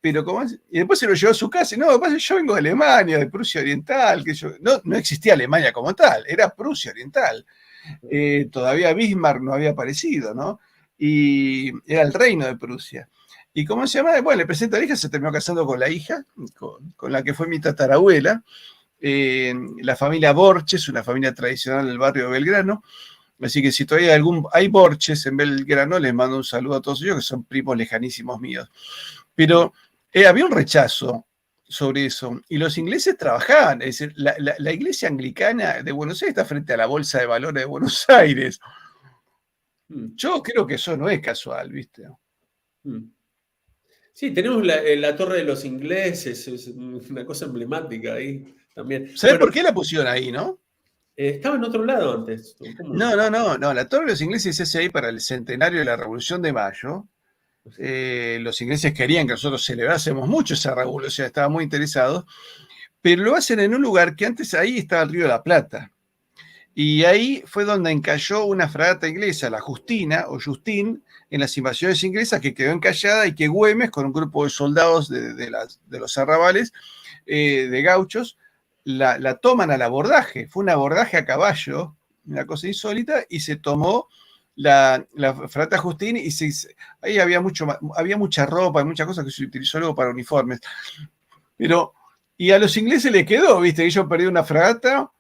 Pero como y después se lo llevó a su casa. No, pasa, yo vengo de Alemania, de Prusia Oriental, que no existía Alemania como tal, era Prusia Oriental. Todavía Bismarck no había aparecido, ¿no? Y era el reino de Prusia. ¿Y cómo se llama? Bueno, le presenta a la hija, se terminó casando con la hija, con la que fue mi tatarabuela. La familia Borges, una familia tradicional del barrio de Belgrano. Así que si todavía hay Borges en Belgrano, les mando un saludo a todos ellos, que son primos lejanísimos míos. Pero había un rechazo sobre eso. Y los ingleses trabajaban. Es decir, la iglesia anglicana de Buenos Aires está frente a la Bolsa de Valores de Buenos Aires. Yo creo que eso no es casual, ¿viste? Sí, tenemos la Torre de los Ingleses, es una cosa emblemática ahí también. ¿Sabes Bueno, por qué la pusieron ahí, no? estaba en otro lado antes. ¿Cómo? No. La Torre de los Ingleses se hace ahí para el centenario de la Revolución de Mayo. Los ingleses querían que nosotros celebrásemos mucho esa revolución, estaban muy interesados, pero lo hacen en un lugar que antes ahí estaba el río de la Plata. Y ahí fue donde encalló una fragata inglesa, la Justina o Justin, en las invasiones inglesas, que quedó encallada y que Güemes, con un grupo de soldados de los arrabales, de gauchos, la toman al abordaje. Fue un abordaje a caballo, una cosa insólita, y se tomó la fragata Justin y ahí había mucha ropa y muchas cosas que se utilizó luego para uniformes. Pero, y a los ingleses les quedó, ¿viste? Ellos perdieron una fragata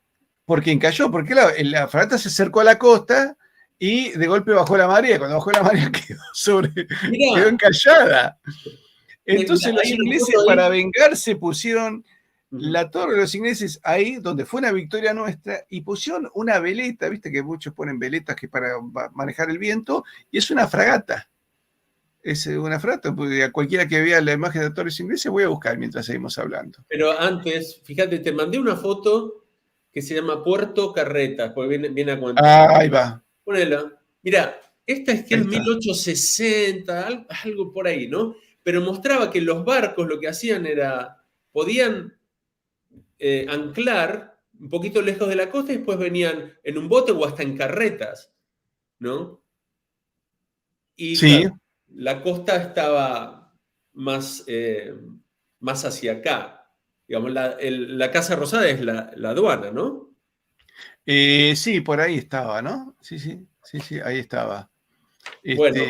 porque encalló, porque la fragata se acercó a la costa y de golpe bajó la marea. Cuando bajó la marea quedó encallada. Entonces los ingleses, para vengarse, pusieron la Torre de los Ingleses ahí, donde fue una victoria nuestra, y pusieron una veleta, viste que muchos ponen veletas que para manejar el viento, y es una fragata. Es una fragata, porque a cualquiera que vea la imagen de la Torre de los Ingleses voy a buscar mientras seguimos hablando. Pero antes, fíjate, te mandé una foto que se llama Puerto Carretas, porque viene a cuento. Ahí va. Ponela. Mira, esta es que es 1860, algo por ahí, ¿no? Pero mostraba que los barcos lo que hacían era, podían anclar un poquito lejos de la costa y después venían en un bote o hasta en carretas, ¿no? Y sí. claro, la costa estaba más hacia acá. Digamos, la Casa Rosada es la aduana, ¿no? Sí, por ahí estaba, ¿no? Sí, ahí estaba. Bueno.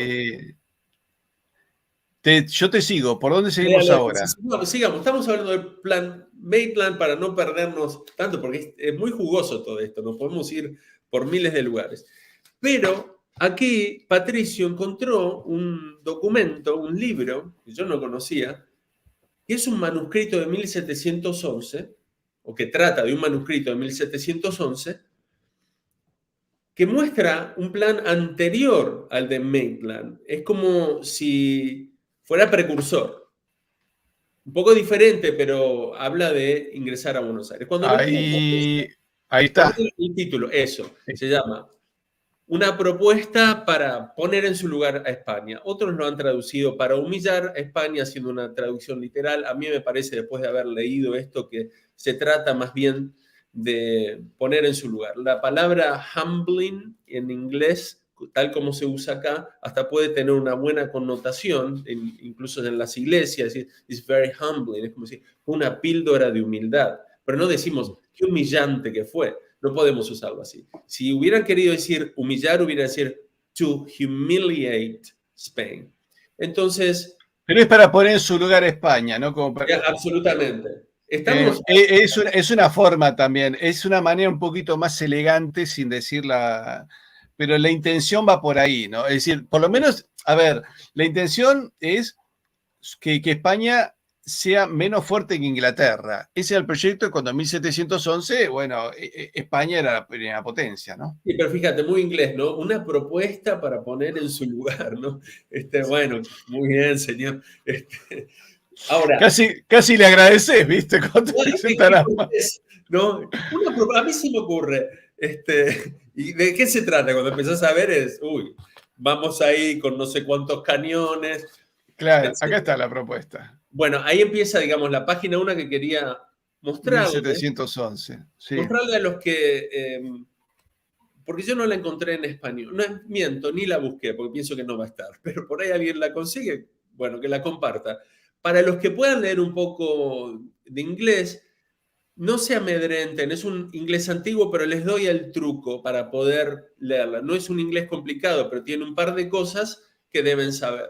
Yo te sigo. ¿Por dónde seguimos ahora? Sigamos. Estamos hablando del plan Maitland para no perdernos tanto, porque es muy jugoso todo esto. Nos podemos ir por miles de lugares. Pero aquí Patricio encontró un documento, un libro, que yo no conocía, que es un manuscrito de 1711, o que trata de un manuscrito de 1711, que muestra un plan anterior al de Maitland. Es como si fuera precursor. Un poco diferente, pero habla de ingresar a Buenos Aires. Cuando ahí está. El título, eso, se llama Una propuesta para poner en su lugar a España. Otros lo han traducido para humillar a España, haciendo una traducción literal. A mí me parece, después de haber leído esto, que se trata más bien de poner en su lugar. La palabra humbling en inglés, tal como se usa acá, hasta puede tener una buena connotación, incluso en las iglesias, it's very humbling, es como si una píldora de humildad. pero no decimos qué humillante que fue. No podemos usarlo así. Si hubieran querido decir humillar, hubiera decir to humiliate Spain. Entonces, Pero es para poner en su lugar a España, ¿no? Como absolutamente. Estamos... es una forma también, es una manera un poquito más elegante sin decirla, pero la intención va por ahí, ¿no? Es decir, por lo menos, a ver, la intención es que España sea menos fuerte que Inglaterra. Ese era el proyecto cuando en 1711, bueno, España era la primera potencia, ¿no? Sí, pero fíjate, muy inglés, ¿no? Una propuesta para poner en su lugar, ¿no? Bueno, muy bien, señor. Ahora, Casi le agradeces, ¿viste? Cuando te presentan ¿no? A mí sí me ocurre. ¿Y de qué se trata? Cuando empezás a ver uy, vamos ahí con no sé cuántos cañones. Claro, acá Etcétera. está la propuesta. Bueno, ahí empieza, digamos, la página 1 que quería mostrarle. 1711, sí. Mostrarle a los que... porque yo no la encontré en español. No miento, ni la busqué, porque pienso que no va a estar. Pero por ahí alguien la consigue, bueno, que la comparta. Para los que puedan leer un poco de inglés, no se amedrenten. Es un inglés antiguo, pero les doy el truco para poder leerla. No es un inglés complicado, pero tiene un par de cosas que deben saber.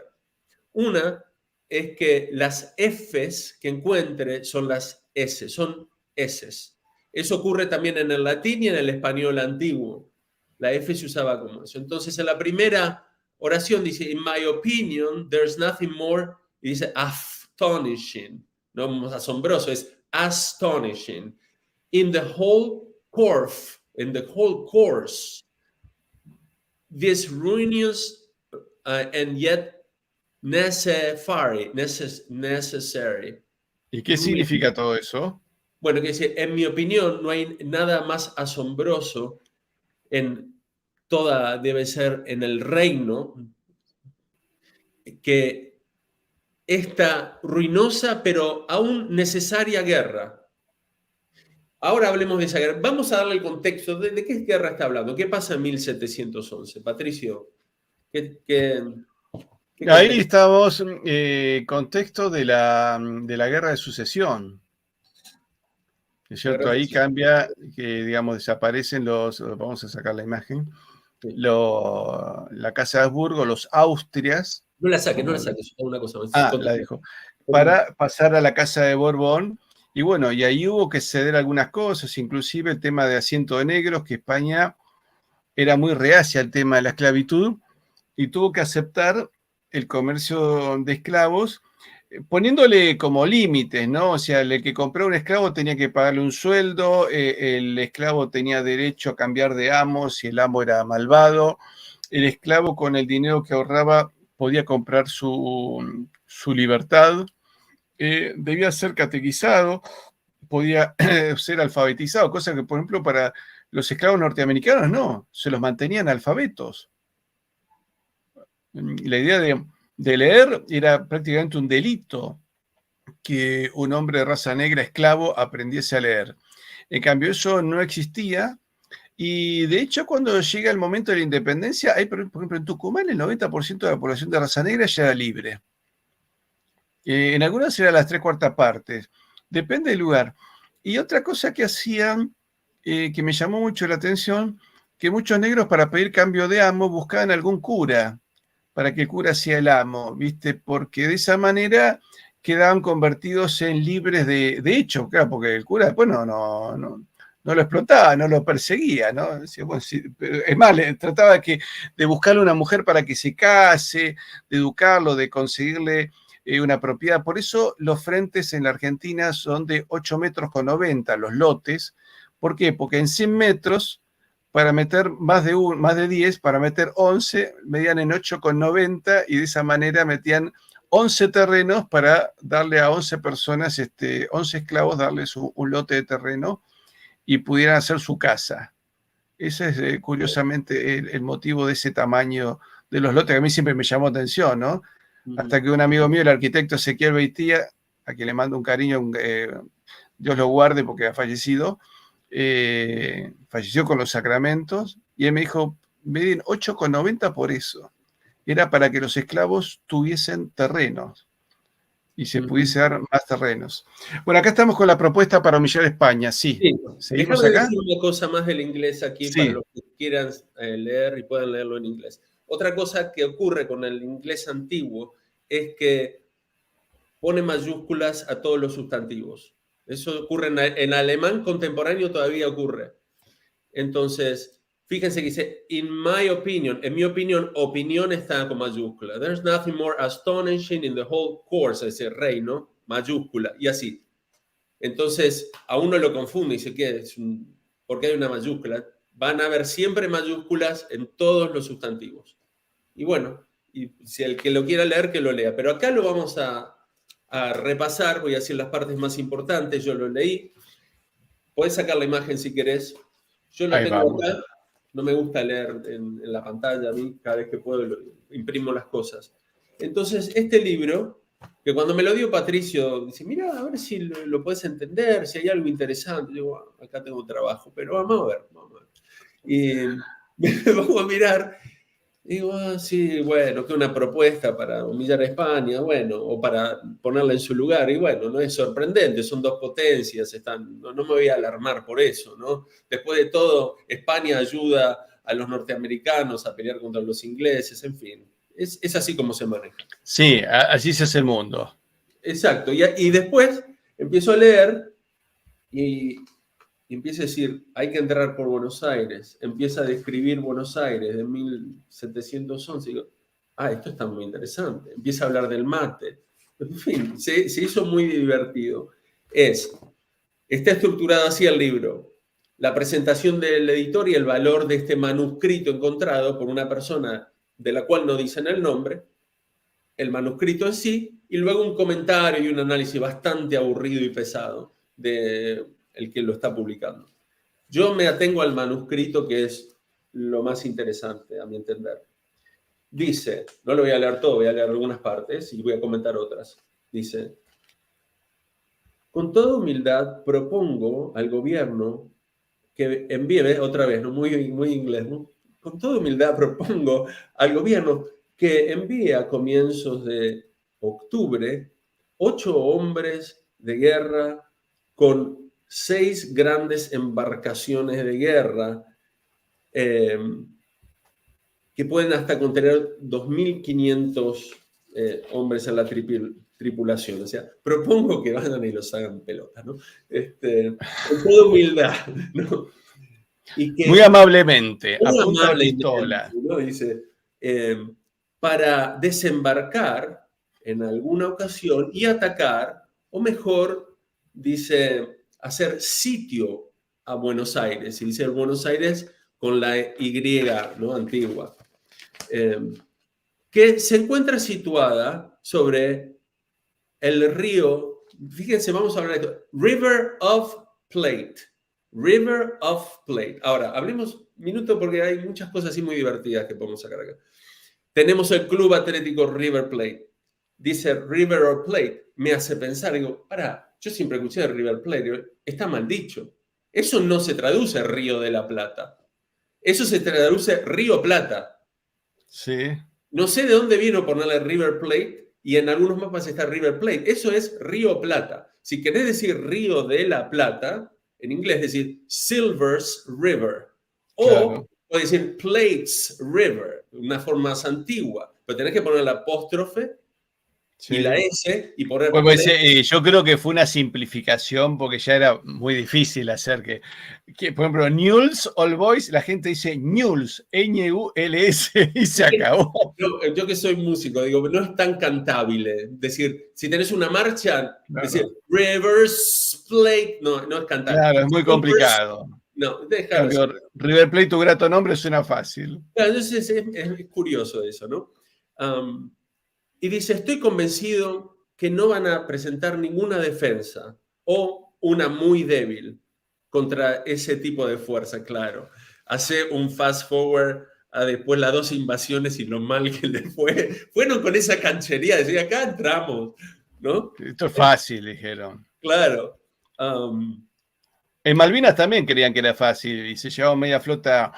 Una es que las Fs que encuentre son las S, son Ss. Eso ocurre también en el latín y en el español antiguo. La F se usaba como eso. Entonces, en la primera oración dice, in my opinion, there's nothing more, y dice astonishing, no asombroso, es astonishing. In the whole course, this ruinous and yet necessary. ¿Y qué significa todo eso? Bueno, que decir, en mi opinión, no hay nada más asombroso en debe ser en el reino, que esta ruinosa pero aún necesaria guerra. Ahora hablemos de esa guerra. Vamos a darle el contexto de qué guerra está hablando. ¿Qué pasa en 1711? Patricio, ¿qué Ahí estamos, contexto de la guerra de sucesión. ¿Es cierto? Ahí cambia, que digamos, desaparecen vamos a sacar la imagen, la Casa de Habsburgo, los Austrias. No la saques, una cosa más. La dejo. Para pasar a la Casa de Borbón. Y bueno, y ahí hubo que ceder algunas cosas, inclusive el tema de asiento de negros, que España era muy reacia al tema de la esclavitud y tuvo que aceptar el comercio de esclavos, poniéndole como límites, ¿no? O sea, el que compraba un esclavo tenía que pagarle un sueldo, el esclavo tenía derecho a cambiar de amo si el amo era malvado, el esclavo con el dinero que ahorraba podía comprar su libertad, debía ser catequizado, podía ser alfabetizado, cosa que, por ejemplo, para los esclavos norteamericanos no, se los mantenían alfabetos. La idea de leer era prácticamente un delito que un hombre de raza negra esclavo aprendiese a leer. En cambio, eso no existía. Y de hecho, cuando llega el momento de la independencia, hay, por ejemplo, en Tucumán el 90% de la población de raza negra ya era libre. En algunas eran las 3/4 partes. Depende del lugar. Y otra cosa que hacían, que me llamó mucho la atención, que muchos negros para pedir cambio de amo buscaban algún cura, para que el cura sea el amo, ¿viste? Porque de esa manera quedaban convertidos en libres de hecho, claro, porque el cura después no lo explotaba, no lo perseguía, ¿no? Decía, bueno, sí, es más, le trataba de buscarle una mujer para que se case, de educarlo, de conseguirle una propiedad. Por eso los frentes en la Argentina son de 8,90 metros, los lotes. ¿Por qué? Porque en 100 metros, para meter más de 10, para meter 11, medían en 8,90 y de esa manera metían 11 terrenos para darle a 11 personas, 11 esclavos, darles un lote de terreno y pudieran hacer su casa. Ese es, curiosamente, el motivo de ese tamaño de los lotes, que a mí siempre me llamó atención, ¿no? Hasta que un amigo mío, el arquitecto Ezequiel Beitía, a quien le mando un cariño, Dios lo guarde porque ha fallecido, falleció con los sacramentos, y él me dijo, medían 8,90 por eso. Era para que los esclavos tuviesen terrenos. y se pudiese dar más terrenos. Bueno, acá estamos con la propuesta para humillar a España, sí. Sí. ¿Seguimos Déjame acá? decir una cosa más del inglés aquí para Sí. los que quieran leer y puedan leerlo en inglés. Otra cosa que ocurre con el inglés antiguo es que pone mayúsculas a todos los sustantivos. Eso ocurre en alemán contemporáneo, todavía ocurre. Entonces, fíjense que dice, in my opinion, en mi opinión, opinión está con mayúscula. There's nothing more astonishing in the whole course, ese rey, ¿no? Mayúscula, y así. Entonces, a uno lo confunde y dice, ¿qué es? ¿Por qué hay una mayúscula? Van a haber siempre mayúsculas en todos los sustantivos. Y bueno, y si el que lo quiera leer, que lo lea. Pero acá lo vamos a repasar, voy a decir las partes más importantes, yo lo leí. Puedes sacar la imagen si querés. Yo lo Ahí tengo vamos. acá, no me gusta leer en la pantalla, a mí cada vez que puedo imprimo las cosas. Entonces, este libro, que cuando me lo dio Patricio, dice, mira, a ver si lo puedes entender, si hay algo interesante. Yo digo, acá tengo trabajo, pero vamos a ver, vamos a ver. Y vamos a mirar. Digo, sí, bueno, que una propuesta para humillar a España, bueno, o para ponerla en su lugar, y bueno, no es sorprendente, son dos potencias, no me voy a alarmar por eso, ¿no? Después de todo, España ayuda a los norteamericanos a pelear contra los ingleses, en fin, es así como se maneja. Sí, así se hace el mundo. Exacto, y después empiezo a leer y empieza a decir, hay que entrar por Buenos Aires. Empieza a describir Buenos Aires de 1711. Y digo, esto está muy interesante. Empieza a hablar del mate. En fin, se hizo muy divertido. Está estructurado así el libro. La presentación del editor y el valor de este manuscrito encontrado por una persona de la cual no dicen el nombre, el manuscrito en sí, y luego un comentario y un análisis bastante aburrido y pesado de el que lo está publicando. Yo me atengo al manuscrito, que es lo más interesante, a mi entender. Dice, no lo voy a leer todo, voy a leer algunas partes y voy a comentar otras. Dice, con toda humildad propongo al gobierno que envíe, otra vez, ¿no? Muy inglés, ¿no? Con toda humildad propongo al gobierno que envíe a comienzos de octubre 8 hombres de guerra con 6 grandes embarcaciones de guerra que pueden hasta contener 2.500 hombres en la tripulación. O sea, propongo que vayan y los hagan pelota, ¿no? Con toda humildad, ¿no? Y que, muy amablemente, a muy punta de amablemente, pistola. ¿no? Dice, para desembarcar en alguna ocasión y atacar, o mejor, dice, hacer sitio a Buenos Aires. Y dice Buenos Aires con la Y, ¿no? Antigua. Que se encuentra situada sobre el río, fíjense, vamos a hablar de esto, River of Plate. River of Plate. Ahora, hablemos un minuto porque hay muchas cosas así muy divertidas que podemos sacar acá. Tenemos el Club Atlético River Plate. Dice River of Plate. Me hace pensar, digo, yo siempre escuché de River Plate. Digo, está mal dicho. Eso no se traduce Río de la Plata. Eso se traduce Río Plata. Sí. No sé de dónde vino ponerle River Plate y en algunos mapas está River Plate. Eso es Río Plata. Si querés decir Río de la Plata, en inglés decir Silver's River. Claro. O puedes decir Plates River, una forma más antigua. Pero tenés que poner la apóstrofe Sí. y la S y poner... Bueno, yo creo que fue una simplificación porque ya era muy difícil hacer que por ejemplo, Newell's All Boys, la gente dice Newell's, N-U-L-S, y se acabó. Yo que soy músico, digo, no es tan cantable. Decir, si tenés una marcha, Claro. decir Rivers Plate, no es cantable. Claro, es muy complicado. No, déjalo así. River Plate, tu grato nombre, suena fácil. Claro, entonces es curioso eso, ¿no? Y dice, estoy convencido que no van a presentar ninguna defensa o una muy débil contra ese tipo de fuerza, claro. Hace un fast forward a después las 2 invasiones y lo mal que le fue. Fueron con esa canchería, de decir, acá entramos, ¿no? Esto es fácil, dijeron. Claro. En Malvinas también creían que era fácil y se llevaba media flota.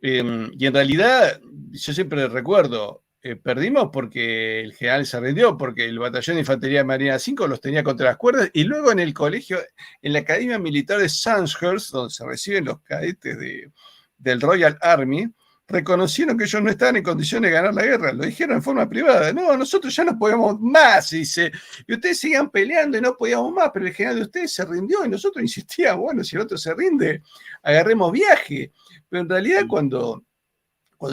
Y en realidad, yo siempre recuerdo, perdimos porque el general se rindió, porque el batallón de infantería de Marina 5 los tenía contra las cuerdas, y luego en el colegio, en la Academia Militar de Sandhurst, donde se reciben los cadetes del Royal Army, reconocieron que ellos no estaban en condiciones de ganar la guerra, lo dijeron en forma privada, no, nosotros ya no podemos más, dice, y ustedes seguían peleando y no podíamos más, pero el general de ustedes se rindió y nosotros insistíamos, bueno, si el otro se rinde, agarremos viaje, pero en realidad cuando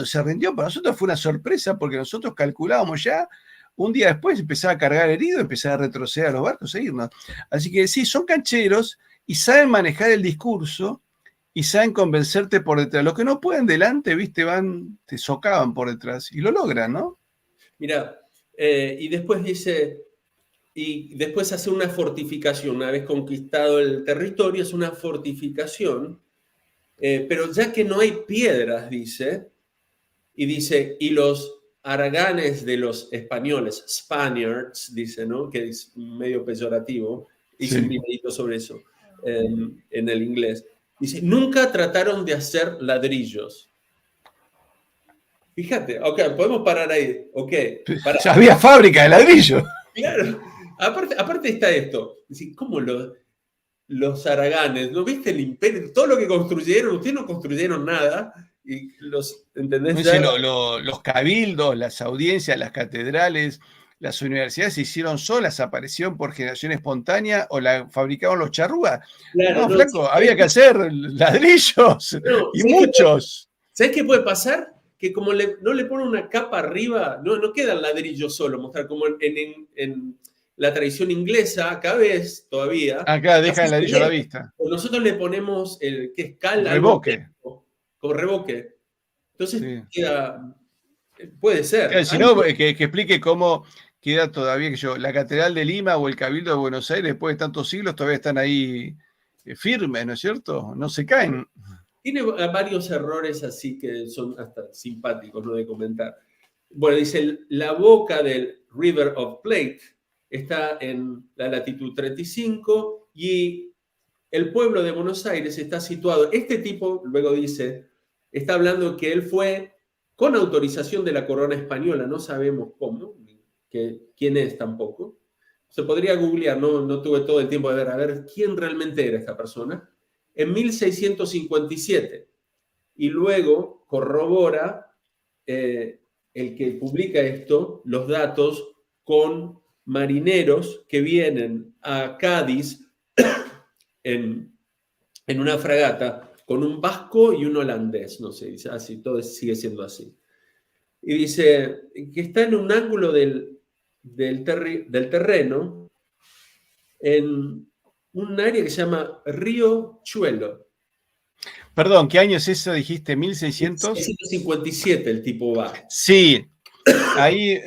se rindió, para nosotros fue una sorpresa porque nosotros calculábamos ya, un día después empezaba a cargar heridos, empezaba a retroceder a los barcos e irnos. Así que sí, son cancheros y saben manejar el discurso y saben convencerte por detrás. Los que no pueden delante, viste, te socavan por detrás y lo logran, ¿no? Mira, y después dice, y después hace una fortificación, una vez conquistado el territorio, es una fortificación, pero ya que no hay piedras, dice, y los haraganes de los españoles, Spaniards, dice, ¿no? Que es medio peyorativo, hice un videito sobre eso en el inglés. Dice, nunca trataron de hacer ladrillos. Fíjate, ok, podemos parar ahí, ok. Ya había fábrica de ladrillo. Claro, aparte está esto, dice, ¿cómo los haraganes? ¿No viste el imperio? Todo lo que construyeron, ustedes no construyeron nada, y ¿entendés? Ya? Los cabildos, las audiencias, las catedrales, las universidades se hicieron solas, aparecieron por generación espontánea o la fabricaron los charrúas. Claro, no, flaco, había que hacer ladrillos y muchos. ¿Sabes qué puede pasar? Que como no le ponen una capa arriba, no queda el ladrillo solo, mostrar como en la tradición inglesa, acá ves todavía. Acá deja el ladrillo a la vista. Nosotros le ponemos el que es cal, revoque. Como revoque. Entonces queda, puede ser. Claro, si no, que explique cómo queda todavía, la Catedral de Lima o el Cabildo de Buenos Aires, después de tantos siglos, todavía están ahí firmes, ¿no es cierto? No se caen. Tiene varios errores así que son hasta simpáticos, ¿no? De comentar. Bueno, dice, la boca del River of Plate está en la latitud 35 y el pueblo de Buenos Aires está situado. Este tipo, luego dice, está hablando que él fue con autorización de la corona española, no sabemos cómo, quién es tampoco. Se podría googlear, no tuve todo el tiempo de ver, a ver quién realmente era esta persona. En 1657. Y luego corrobora el que publica esto, los datos con marineros que vienen a Cádiz en una fragata con un vasco y un holandés, no sé, dice así, todo sigue siendo así. Y dice que está en un ángulo del terreno, en un área que se llama Río Chuelo. Perdón, ¿qué año es eso? Dijiste 1600. 1657 el tipo va. Sí, ahí,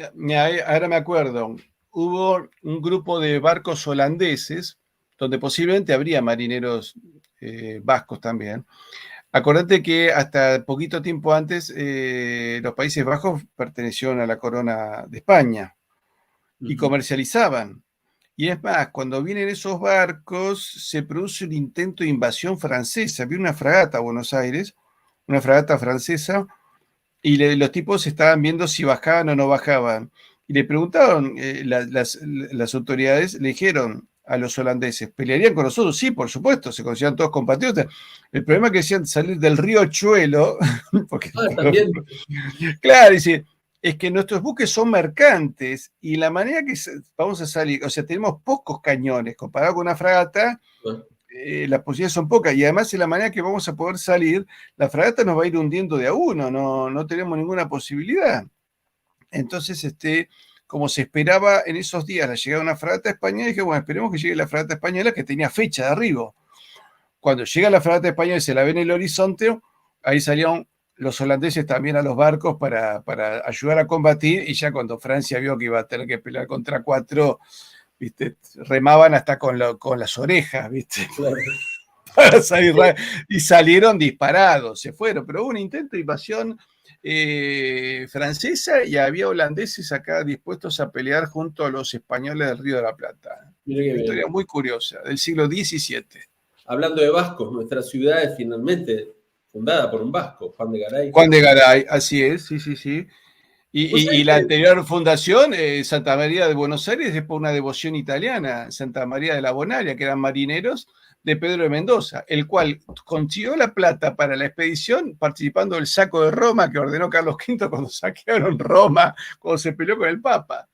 ahora me acuerdo, hubo un grupo de barcos holandeses, donde posiblemente habría marineros vascos también. Acordate que hasta poquito tiempo antes los Países Bajos pertenecieron a la corona de España y comercializaban. Y es más, cuando vienen esos barcos, se produce un intento de invasión francesa. Había una fragata a Buenos Aires, una fragata francesa, y los tipos estaban viendo si bajaban o no bajaban. Y le preguntaron, las autoridades le dijeron a los holandeses, ¿pelearían con nosotros? Sí, por supuesto, se consideran todos compatriotas. El problema es que decían salir del río Chuelo, porque, también. Claro, dice, es que nuestros buques son mercantes y la manera que vamos a salir, o sea, tenemos pocos cañones comparado con una fragata, las posibilidades son pocas y además en la manera que vamos a poder salir, la fragata nos va a ir hundiendo de a uno, no tenemos ninguna posibilidad. Entonces, como se esperaba en esos días la llegada de una fragata española, dije, bueno, esperemos que llegue la fragata española que tenía fecha de arribo. Cuando llega la fragata española y se la ve en el horizonte, ahí salieron los holandeses también a los barcos para ayudar a combatir, y ya cuando Francia vio que iba a tener que pelear contra 4, ¿viste? Remaban hasta con las orejas, ¿viste? Para salir, y salieron disparados, se fueron, pero hubo un intento de invasión francesa y había holandeses acá dispuestos a pelear junto a los españoles del Río de la Plata. Una historia muy curiosa, del siglo XVII. Hablando de vascos, nuestra ciudad es finalmente fundada por un vasco, Juan de Garay. Juan de Garay, así es, sí. Vos sabés Y la que anterior fundación, Santa María de Buenos Aires, es por una devoción italiana, Santa María de la Bonaria, que eran marineros de Pedro de Mendoza, el cual consiguió la plata para la expedición participando del saco de Roma que ordenó Carlos V cuando saquearon Roma, cuando se peleó con el Papa.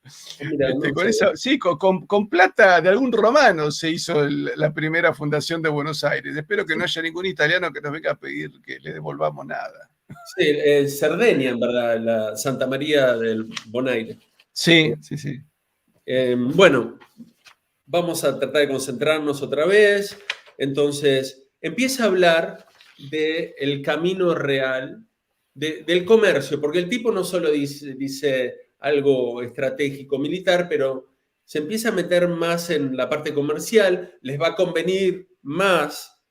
mira, no Con sé, esa, sí, con plata de algún romano se hizo la primera fundación de Buenos Aires. Espero que no haya ningún italiano que nos venga a pedir que le devolvamos nada. sí, Cerdeña, en verdad, la Santa María del Bonaire. Sí, sí, sí. Bueno, vamos a tratar de concentrarnos otra vez. Entonces, empieza a hablar del camino real, del comercio, porque el tipo no solo dice algo estratégico militar, pero se empieza a meter más en la parte comercial, les va a convenir más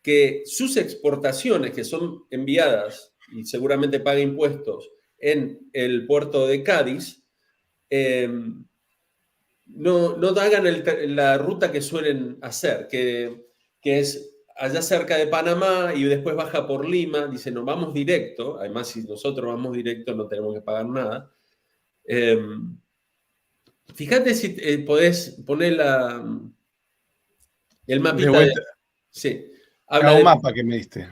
que sus exportaciones, que son enviadas y seguramente paga impuestos en el puerto de Cádiz, eh, no hagan la ruta que suelen hacer, que es allá cerca de Panamá y después baja por Lima, dice, no, vamos directo, además si nosotros vamos directo no tenemos que pagar nada. Fíjate si podés poner el De mapita de... vuelta Sí, a habla un de, mapa que me diste.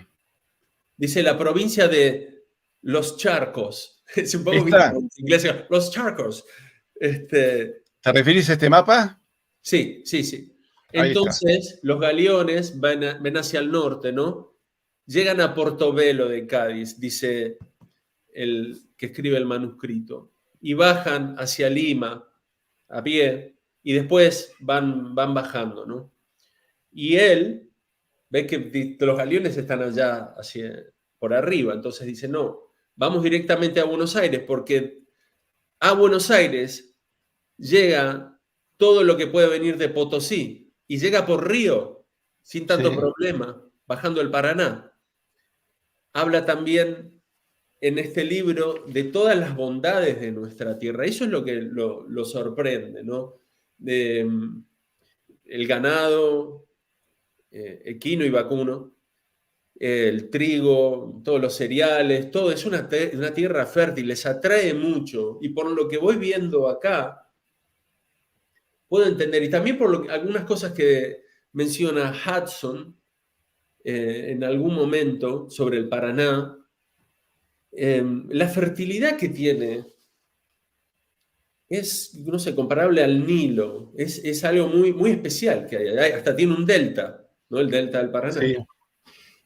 dice la provincia de Los Charcos, es un poco, viste, ¿Está? como en inglés, Los Charcos. Este, ¿Te referís a este mapa? sí, sí, sí. Ahí está. Entonces, los galeones ven hacia el norte, ¿no? Llegan a Portobelo de Cádiz, dice el que escribe el manuscrito, y bajan hacia Lima a pie, y después van bajando, ¿no? Y él ve que los galeones están allá por arriba, entonces dice, no, vamos directamente a Buenos Aires, porque a Buenos Aires llega todo lo que puede venir de Potosí y llega por río sin tanto Sí, problema, bajando el Paraná. Habla también en este libro de todas las bondades de nuestra tierra. Eso es lo que lo sorprende, ¿no? De, el ganado equino y vacuno, el trigo, todos los cereales, todo es una tierra fértil, les atrae mucho. Y por lo que voy viendo acá, puedo entender, y también por algunas cosas que menciona Hudson en algún momento sobre el Paraná, la fertilidad que tiene es, no sé, comparable al Nilo, es algo muy, muy especial que hay, hasta tiene un delta, ¿no? El delta del Paraná. sí.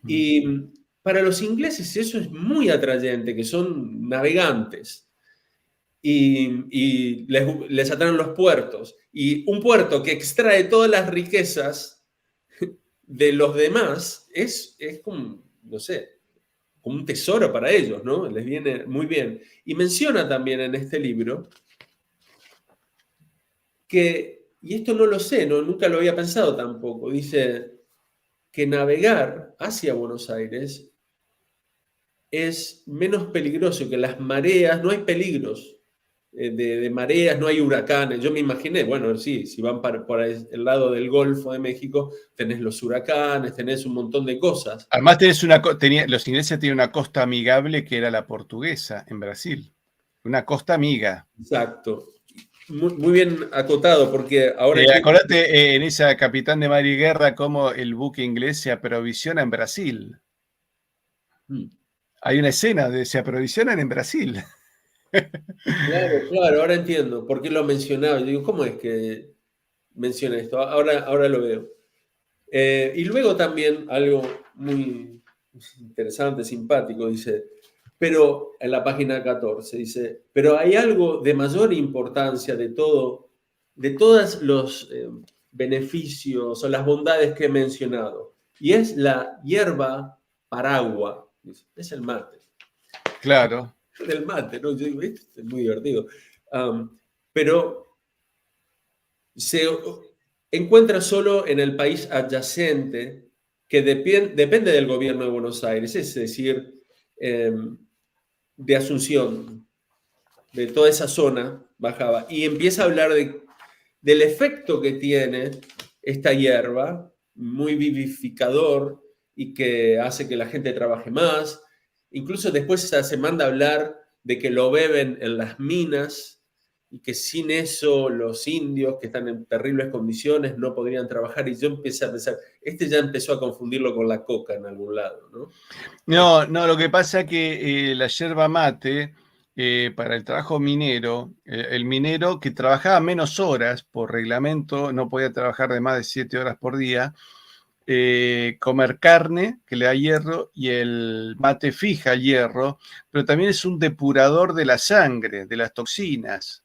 Y para los ingleses eso es muy atrayente, que son navegantes y les atraen los puertos. Y un puerto que extrae todas las riquezas de los demás es como, no sé, como un tesoro para ellos, ¿no? Les viene muy bien. Y menciona también en este libro que, y esto no lo sé, ¿no? Nunca lo había pensado tampoco, dice que navegar hacia Buenos Aires es menos peligroso que las mareas, no hay peligros de mareas, no hay huracanes. Yo me imaginé, bueno, sí, si van por el lado del Golfo de México, tenés los huracanes, tenés un montón de cosas. Además los ingleses tenían una costa amigable que era la portuguesa en Brasil. Una costa amiga. Exacto. Muy, muy bien acotado, porque ahora entiendo. Acordate en esa Capitán de Mar y Guerra cómo el buque inglés se aprovisiona en Brasil. Mm. Hay una escena de se aprovisionan en Brasil. Claro, claro, ahora entiendo por qué lo mencionaba. Yo digo, ¿cómo es que menciona esto? Ahora lo veo. Y luego también algo muy interesante, simpático, dice, pero en la página 14 dice, pero hay algo de mayor importancia de todos los beneficios o las bondades que he mencionado, y es la hierba paragua, es el mate. Claro. Del mate, ¿no? Yo digo, esto es muy divertido. Pero se encuentra solo en el país adyacente que depende del gobierno de Buenos Aires, es decir, de Asunción, de toda esa zona bajaba, y empieza a hablar del efecto que tiene esta hierba, muy vivificador y que hace que la gente trabaje más. Incluso después se manda a hablar de que lo beben en las minas y que sin eso los indios que están en terribles condiciones no podrían trabajar. Y yo empecé a pensar, ya empezó a confundirlo con la coca en algún lado, ¿no? No, no, lo que pasa es que la yerba mate, para el trabajo minero, el minero que trabajaba menos horas por reglamento, no podía trabajar de más de 7 horas por día, comer carne, que le da hierro, y el mate fija el hierro, pero también es un depurador de la sangre, de las toxinas,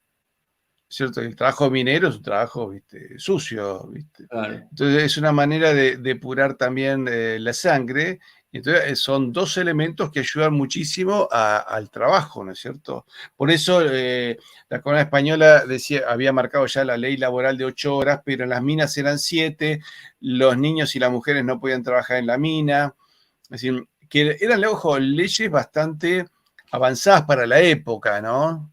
¿cierto? El trabajo minero es un trabajo, ¿viste? Sucio, ¿viste? Claro. Entonces es una manera de depurar también la sangre. Entonces son dos elementos que ayudan muchísimo al trabajo, ¿no es cierto? Por eso la Corona Española decía, había marcado ya la ley laboral de 8 horas, pero en las minas eran 7, los niños y las mujeres no podían trabajar en la mina. Es decir, que eran, ojo, leyes bastante avanzadas para la época, ¿no?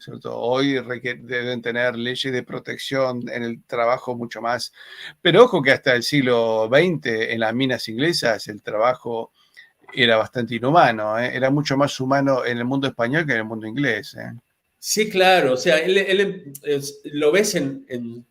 ¿Cierto? Hoy deben tener leyes de protección en el trabajo mucho más. Pero ojo que hasta el siglo XX en las minas inglesas el trabajo era bastante inhumano, ¿eh? Era mucho más humano en el mundo español que en el mundo inglés, ¿eh? Sí, claro, o sea, él lo ves en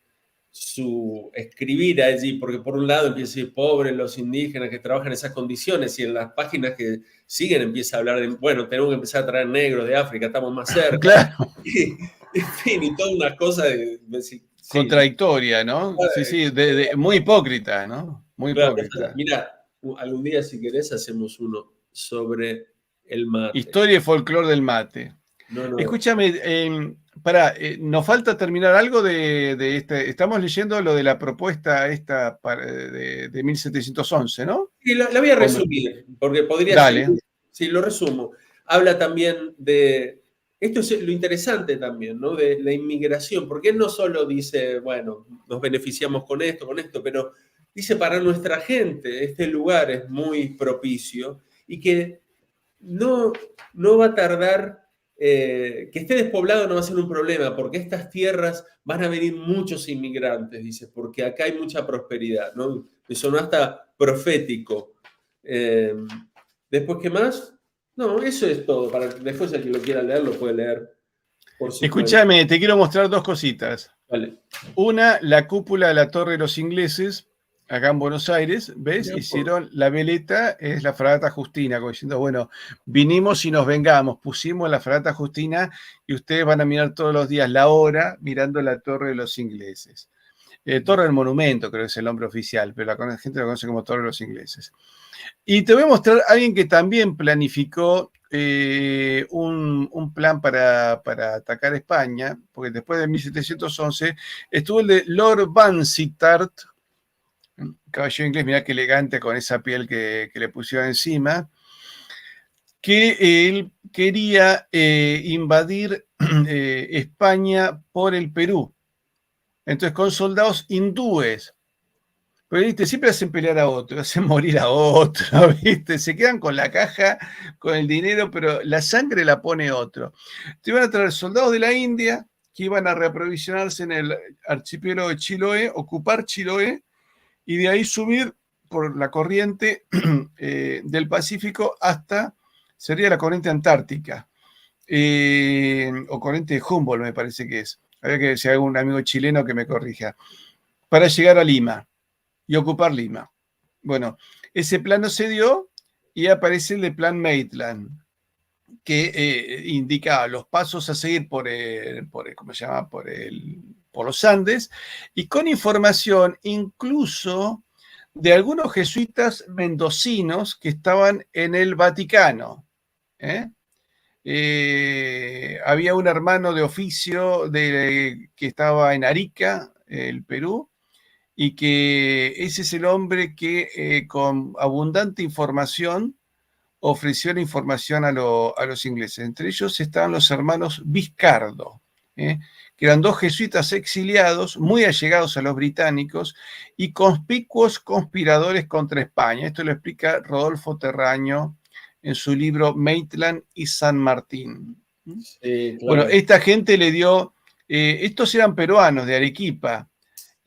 su escribir allí, porque por un lado empieza a decir, pobres los indígenas que trabajan en esas condiciones, y en las páginas que siguen empieza a hablar de, bueno, tenemos que empezar a traer negros de África, estamos más cerca, Claro, y, en fin, y toda una cosa de decir, sí, contradictoria, ¿no? Sí, sí, muy hipócrita, ¿no? Muy claro, hipócrita. mira, algún día si querés hacemos uno sobre el mate. Historia y folclore del mate. No, no, Escúchame, nos falta terminar algo de este. Estamos leyendo lo de la propuesta esta de 1711, ¿no? y la voy a Hombre, resumir, porque podría ser, dale. si lo resumo, habla también de, esto es lo interesante también, ¿no? De la inmigración, porque él no solo dice, bueno, nos beneficiamos con esto, pero dice para nuestra gente, este lugar es muy propicio y que no, no va a tardar, que esté despoblado no va a ser un problema, porque estas tierras van a venir muchos inmigrantes, dice, porque acá hay mucha prosperidad, ¿no? Me sonó hasta profético. Eh, Después, ¿qué más? No, eso es todo. Después, el que lo quiera leer, lo puede leer por su cuenta. Escúchame, te quiero mostrar dos cositas. Vale. Una, la cúpula de la Torre de los Ingleses, acá en Buenos Aires, ¿ves? Ya, Hicieron la veleta, es la fragata Justina, como diciendo, bueno, vinimos y nos vengamos, pusimos la fragata Justina y ustedes van a mirar todos los días la hora mirando la Torre de los Ingleses. Torre del Monumento, creo que es el nombre oficial, pero la gente lo conoce como Torre de los Ingleses. Y te voy a mostrar a alguien que también planificó un plan para atacar España, porque después de 1711 estuvo el de Lord Vansittart, caballero inglés, mirá qué elegante con esa piel que le pusieron encima, que él quería invadir España por el Perú. Entonces, con soldados hindúes. Pero, viste, siempre hacen pelear a otro, hacen morir a otro, viste, se quedan con la caja, con el dinero, pero la sangre la pone otro. Te iban a traer soldados de la India que iban a reaprovisionarse en el archipiélago de Chiloé, ocupar Chiloé, y de ahí subir por la corriente del Pacífico hasta, sería la corriente antártica, o corriente de Humboldt, me parece que es. Habría que si hay algún amigo chileno que me corrija. Para llegar a Lima y ocupar Lima. Bueno, ese plan no se dio y aparece el de Plan Maitland, que indica los pasos a seguir ¿cómo se llama? Por los Andes, y con información incluso de algunos jesuitas mendocinos que estaban en el Vaticano. ¿Eh? Había un hermano de oficio que estaba en Arica, el Perú, y que ese es el hombre que con abundante información ofreció la información a los ingleses. Entre ellos estaban los hermanos Vizcardo, que eran dos jesuitas exiliados, muy allegados a los británicos y conspicuos conspiradores contra España. Esto lo explica Rodolfo Terraño en su libro Maitland y San Martín. sí, Bueno, claro. esta gente le dio, estos eran peruanos de Arequipa,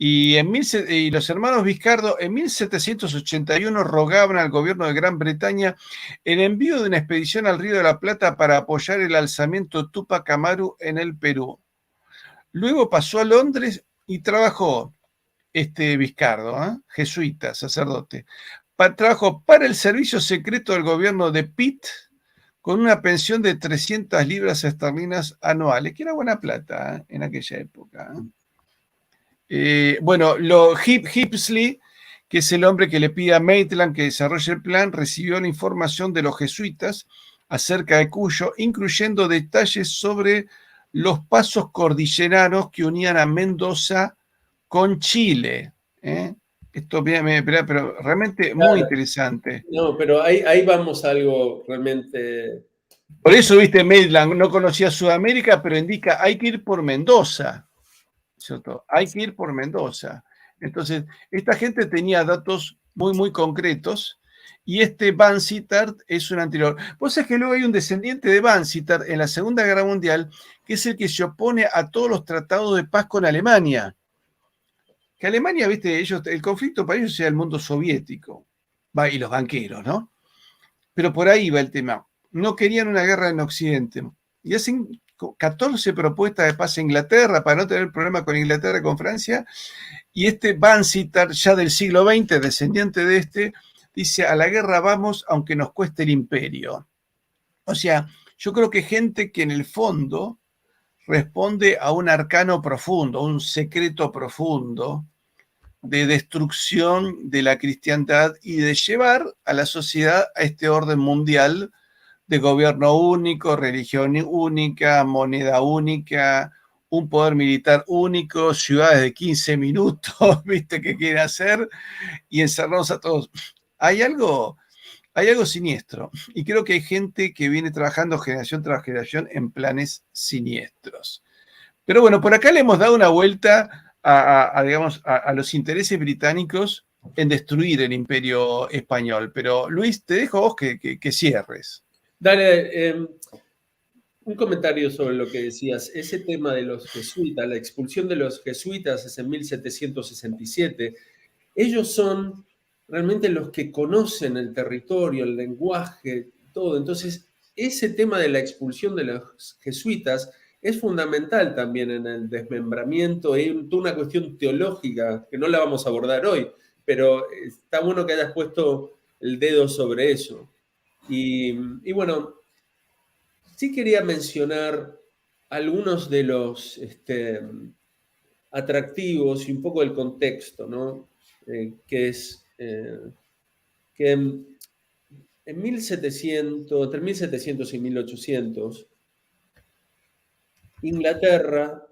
Y los hermanos Vizcardo en 1781 rogaban al gobierno de Gran Bretaña el envío de una expedición al Río de la Plata para apoyar el alzamiento Tupac Amaru en el Perú. Luego pasó a Londres y trabajó Vizcardo, jesuita, sacerdote. Trabajó para el servicio secreto del gobierno de Pitt con una pensión de 300 libras esterlinas anuales, que era buena plata en aquella época. Bueno, Hipsley, que es el hombre que le pide a Maitland que desarrolle el plan, recibió la información de los jesuitas acerca de Cuyo, incluyendo detalles sobre los pasos cordilleranos que unían a Mendoza con Chile. Esto pero realmente muy interesante. No, pero ahí vamos a algo realmente... Por eso, viste, Maitland no conocía Sudamérica, pero indica hay que ir por Mendoza. ¿Cierto? Hay que ir por Mendoza. Entonces, esta gente tenía datos muy, muy concretos y Vansittart es un anterior. Vos sabés que luego hay un descendiente de Vansittart en la Segunda Guerra Mundial que es el que se opone a todos los tratados de paz con Alemania. Que Alemania, viste, el conflicto para ellos era el mundo soviético. Y los banqueros, ¿no? Pero por ahí va el tema. No querían una guerra en Occidente. Y hacen 14 propuestas de paz a Inglaterra para no tener problema con Inglaterra y con Francia. Y Vansittart, ya del siglo XX, descendiente de dice, a la guerra vamos aunque nos cueste el imperio. O sea, yo creo que gente que en el fondo responde a un arcano profundo, un secreto profundo de destrucción de la cristiandad y de llevar a la sociedad a este orden mundial de gobierno único, religión única, moneda única, un poder militar único, ciudades de 15 minutos, ¿viste? Que quiere hacer y encerrarnos a todos. Hay algo siniestro y creo que hay gente que viene trabajando generación tras generación en planes siniestros. Pero bueno, por acá le hemos dado una vuelta a los intereses británicos en destruir el imperio español. Pero Luis, te dejo vos que cierres. Dale, un comentario sobre lo que decías. Ese tema de los jesuitas, la expulsión de los jesuitas es en 1767. Ellos son realmente los que conocen el territorio, el lenguaje, todo. Entonces, ese tema de la expulsión de los jesuitas es fundamental también en el desmembramiento. Hay toda una cuestión teológica que no la vamos a abordar hoy, pero está bueno que hayas puesto el dedo sobre eso. Y bueno, sí quería mencionar algunos de los atractivos y un poco el contexto, ¿no? Que es que en 1700, entre 1700 y 1800, Inglaterra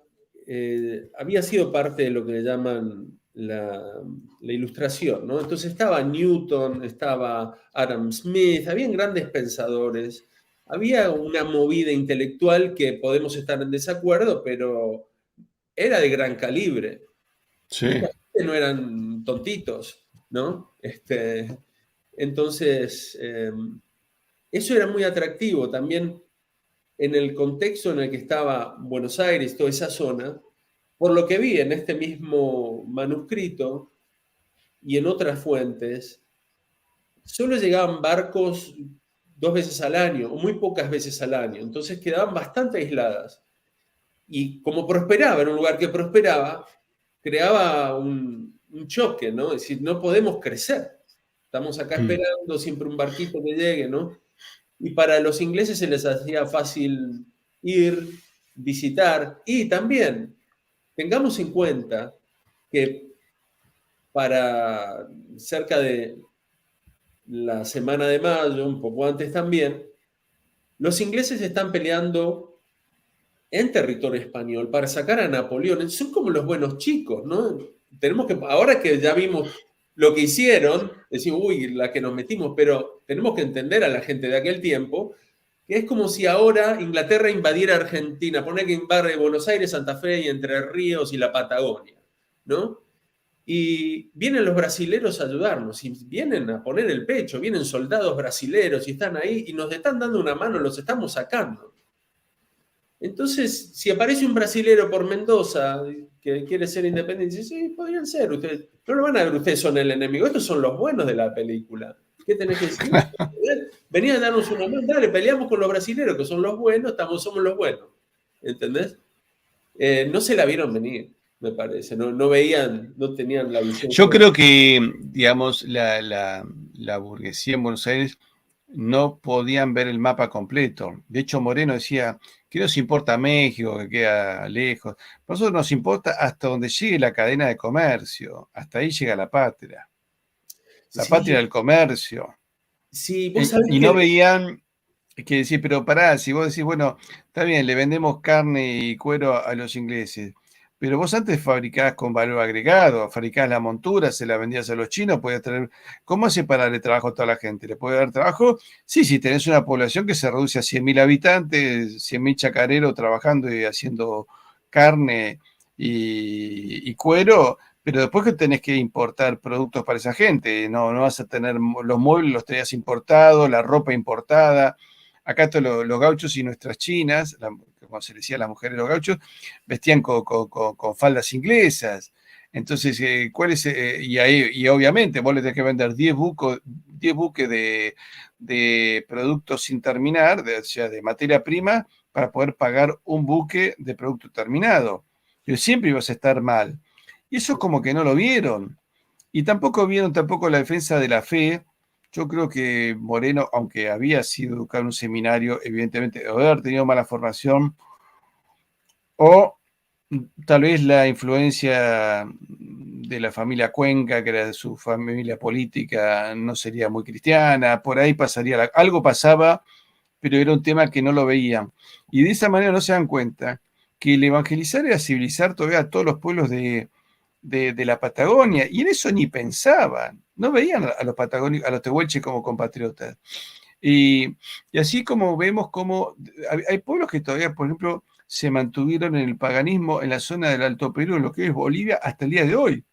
había sido parte de lo que le llaman la Ilustración, ¿no? Entonces estaba Newton, estaba Adam Smith, habían grandes pensadores, había una movida intelectual que podemos estar en desacuerdo, pero era de gran calibre. Sí. Esta gente no eran tontitos, ¿no? Entonces, eso era muy atractivo también en el contexto en el que estaba Buenos Aires, toda esa zona. Por lo que vi en este mismo manuscrito y en otras fuentes, solo llegaban barcos 2 veces al año, o muy pocas veces al año. Entonces quedaban bastante aisladas. Y como prosperaba, en un lugar que prosperaba, creaba un choque, ¿no? Es decir, no podemos crecer. Estamos acá esperando siempre un barquito que llegue, ¿no? Y para los ingleses se les hacía fácil ir, visitar, y también tengamos en cuenta que para cerca de la semana de mayo, un poco antes también, los ingleses están peleando en territorio español para sacar a Napoleón. Son como los buenos chicos, ¿no? Tenemos que, ahora que ya vimos lo que hicieron, decimos, uy, la que nos metimos, pero tenemos que entender a la gente de aquel tiempo que es como si ahora Inglaterra invadiera Argentina, poner que invade Buenos Aires, Santa Fe y Entre Ríos y la Patagonia, ¿no? Y vienen los brasileros a ayudarnos, y vienen a poner el pecho, vienen soldados brasileros y están ahí y nos están dando una mano, los estamos sacando. Entonces, si aparece un brasilero por Mendoza que quiere ser independiente, sí, podrían ser. Ustedes, no lo van a ver, ustedes son el enemigo. Estos son los buenos de la película. ¿Qué tenés que decir? Venía a darnos una mano, dale, peleamos con los brasileros, que son los buenos, somos los buenos. ¿Entendés? No se la vieron venir, me parece. No veían, no tenían la visión Yo clara. creo que, digamos, la burguesía en Buenos Aires no podían ver el mapa completo. De hecho, Moreno decía, ¿qué nos importa México, que queda lejos? A nosotros nos importa hasta donde llegue la cadena de comercio. Hasta ahí llega la patria Sí, del comercio. sí, vos sabés Y no que veían que decir, pero pará, si vos decís, bueno, está bien, le vendemos carne y cuero a los ingleses, pero vos antes fabricabas con valor agregado, fabricabas la montura, se la vendías a los chinos, podías tener, ¿cómo hace para darle trabajo a toda la gente? ¿Le puede dar trabajo? Sí, si tenés una población que se reduce a 100.000 habitantes, 100.000 chacareros trabajando y haciendo carne y cuero, pero después que tenés que importar productos para esa gente, no vas a tener los muebles, los tenías importados, la ropa importada. Acá todos los gauchos y nuestras chinas, como se decía a las mujeres los gauchos, vestían con faldas inglesas. Entonces, ¿cuál es? Y obviamente vos le tenés que vender 10 buques de productos sin terminar, o sea, de materia prima, para poder pagar un buque de producto terminado. Pero siempre ibas a estar mal. Y eso es como que no lo vieron. Y tampoco vieron tampoco la defensa de la fe. Yo creo que Moreno, aunque había sido educado en un seminario, evidentemente, o haber tenido mala formación, o tal vez la influencia de la familia Cuenca, que era de su familia política, no sería muy cristiana, por ahí pasaría, algo pasaba, pero era un tema que no lo veían. Y de esa manera no se dan cuenta que el evangelizar era civilizar todavía a todos los pueblos de la Patagonia, y en eso ni pensaban, no veían a los patagónicos, a los tehuelches como compatriotas. Y así como vemos como hay pueblos que todavía, por ejemplo, se mantuvieron en el paganismo en la zona del Alto Perú, en lo que es Bolivia, hasta el día de hoy.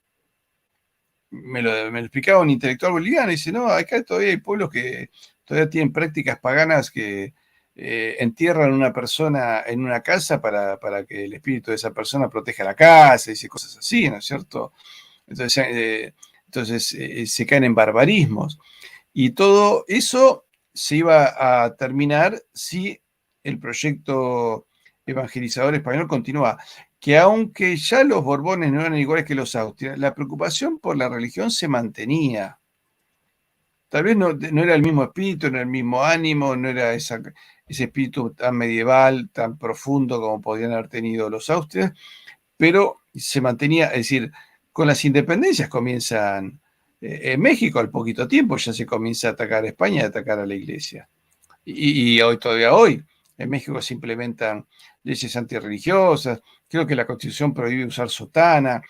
Me lo explicaba un intelectual boliviano, y dice, no, acá todavía hay pueblos que todavía tienen prácticas paganas que entierran a una persona en una casa para que el espíritu de esa persona proteja la casa, y dice cosas así, ¿no es cierto? Entonces, se caen en barbarismos. Y todo eso se iba a terminar si el proyecto evangelizador español continúa. Que aunque ya los Borbones no eran iguales que los Austrias, la preocupación por la religión se mantenía. Tal vez no era el mismo espíritu, no era el mismo ánimo, no era ese espíritu tan medieval, tan profundo como podían haber tenido los Austrias, pero se mantenía, es decir, con las independencias comienzan, en México al poquito tiempo ya se comienza a atacar a España y a atacar a la iglesia. Y hoy, todavía hoy, en México se implementan leyes antirreligiosas, creo que la Constitución prohíbe usar sotana,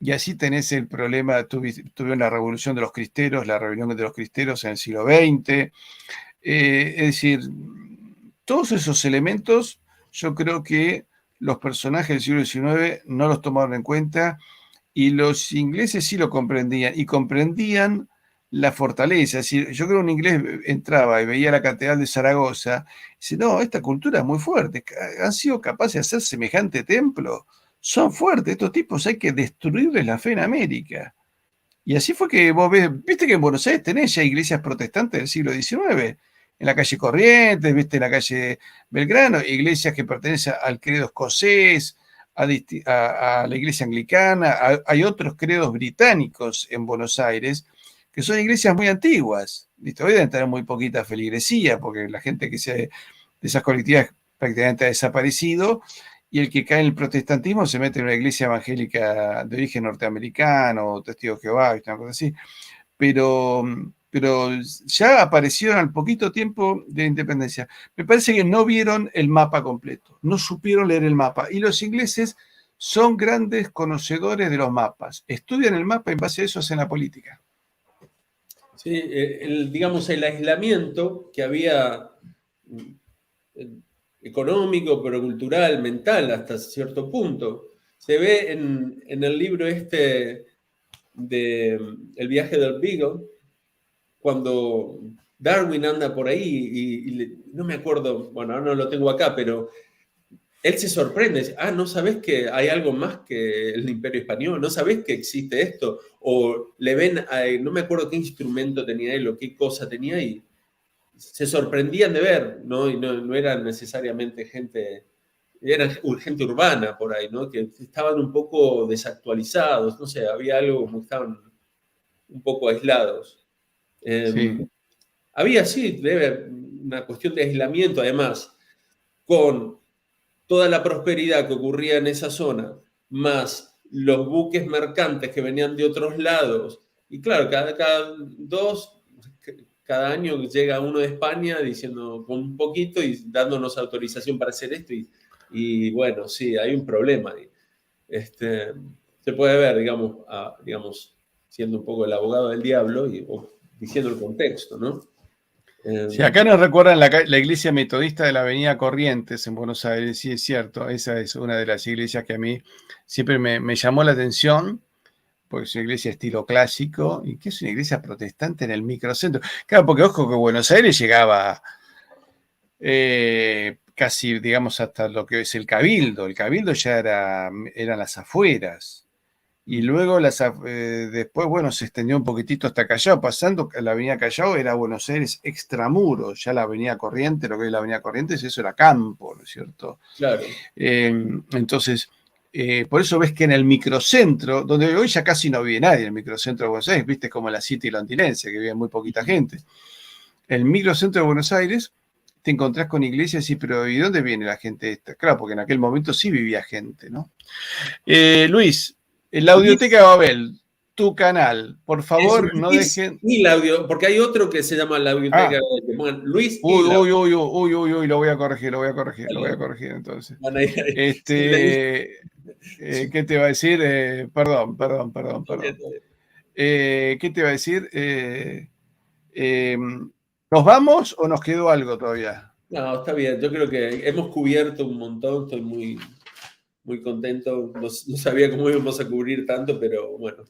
y así tenés el problema, tuvieron la revolución de los cristeros, la rebelión de los cristeros en el siglo XX, es decir, todos esos elementos yo creo que los personajes del siglo XIX no los tomaron en cuenta, y los ingleses sí lo comprendían, y comprendían la fortaleza. Es decir, yo creo que un inglés entraba y veía la Catedral de Zaragoza y dice, no, esta cultura es muy fuerte, han sido capaces de hacer semejante templo, son fuertes, estos tipos hay que destruirles la fe en América. Y así fue que vos ves, viste que en Buenos Aires tenés ya iglesias protestantes del siglo XIX, en la calle Corrientes, viste, en la calle Belgrano, iglesias que pertenecen al credo escocés, a la iglesia anglicana, hay otros credos británicos en Buenos Aires, que son iglesias muy antiguas. ¿Viste? Hoy deben tener muy poquita feligresía, porque la gente que se de esas colectividades prácticamente ha desaparecido, y el que cae en el protestantismo se mete en una iglesia evangélica de origen norteamericano, testigo de Jehová, una cosa así. Pero, pero ya aparecieron al poquito tiempo de la independencia. Me parece que no vieron el mapa completo, no supieron leer el mapa. Y los ingleses son grandes conocedores de los mapas. Estudian el mapa y en base a eso hacen la política. Sí, digamos, el aislamiento que había eh, económico, pero cultural, mental, hasta cierto punto. Se ve en el libro este de El viaje del Beagle, cuando Darwin anda por ahí no me acuerdo, bueno, ahora no lo tengo acá, pero él se sorprende, dice, no sabés que hay algo más que el Imperio Español, no sabés que existe esto, o le ven, no me acuerdo qué instrumento tenía él o qué cosa tenía y se sorprendían de ver, ¿no? Y no eran necesariamente gente, eran gente urbana por ahí, ¿no? Que estaban un poco desactualizados, no sé, había algo como que estaban un poco aislados. Sí. Había, sí, debe, una cuestión de aislamiento, además, con toda la prosperidad que ocurría en esa zona, más los buques mercantes que venían de otros lados. Y claro, cada año llega uno de España diciendo con un poquito y dándonos autorización para hacer esto. Y bueno, sí, hay un problema. Se puede ver, digamos, siendo un poco el abogado del diablo o diciendo el contexto, ¿no? Sí, acá nos recuerdan la iglesia metodista de la Avenida Corrientes en Buenos Aires, sí es cierto, esa es una de las iglesias que a mí siempre me llamó la atención, porque es una iglesia estilo clásico, y que es una iglesia protestante en el microcentro. Claro, porque ojo que Buenos Aires llegaba casi, digamos, hasta lo que es el Cabildo ya eran las afueras. Y luego después, bueno, se extendió un poquitito hasta Callao, pasando la avenida Callao era Buenos Aires extramuros, ya la avenida Corrientes, lo que es la avenida Corrientes, eso era campo, ¿no es cierto? Claro. Entonces, por eso ves que en el microcentro, donde hoy ya casi no vive nadie, en el microcentro de Buenos Aires, viste como la City londinense, que vive muy poquita gente. El microcentro de Buenos Aires, te encontrás con iglesias y pero ¿y dónde viene la gente esta? Claro, porque en aquel momento sí vivía gente, ¿no? Luis, la Audioteca de Babel, tu canal, por Es favor, no Luis dejen. y la audio, porque hay otro que se llama la biblioteca Ah, de pongan Luis y uy, la uy, uy, uy, uy, uy, lo voy a corregir, audio. entonces. Van a ir ahí. Sí, Este, sí, ¿qué te iba a decir? Perdón. está bien. ¿Qué te iba a decir? ¿Nos vamos o nos quedó algo todavía? No, está bien. Yo creo que hemos cubierto un montón. Estoy muy, muy contento. No sabía cómo íbamos a cubrir tanto, pero bueno,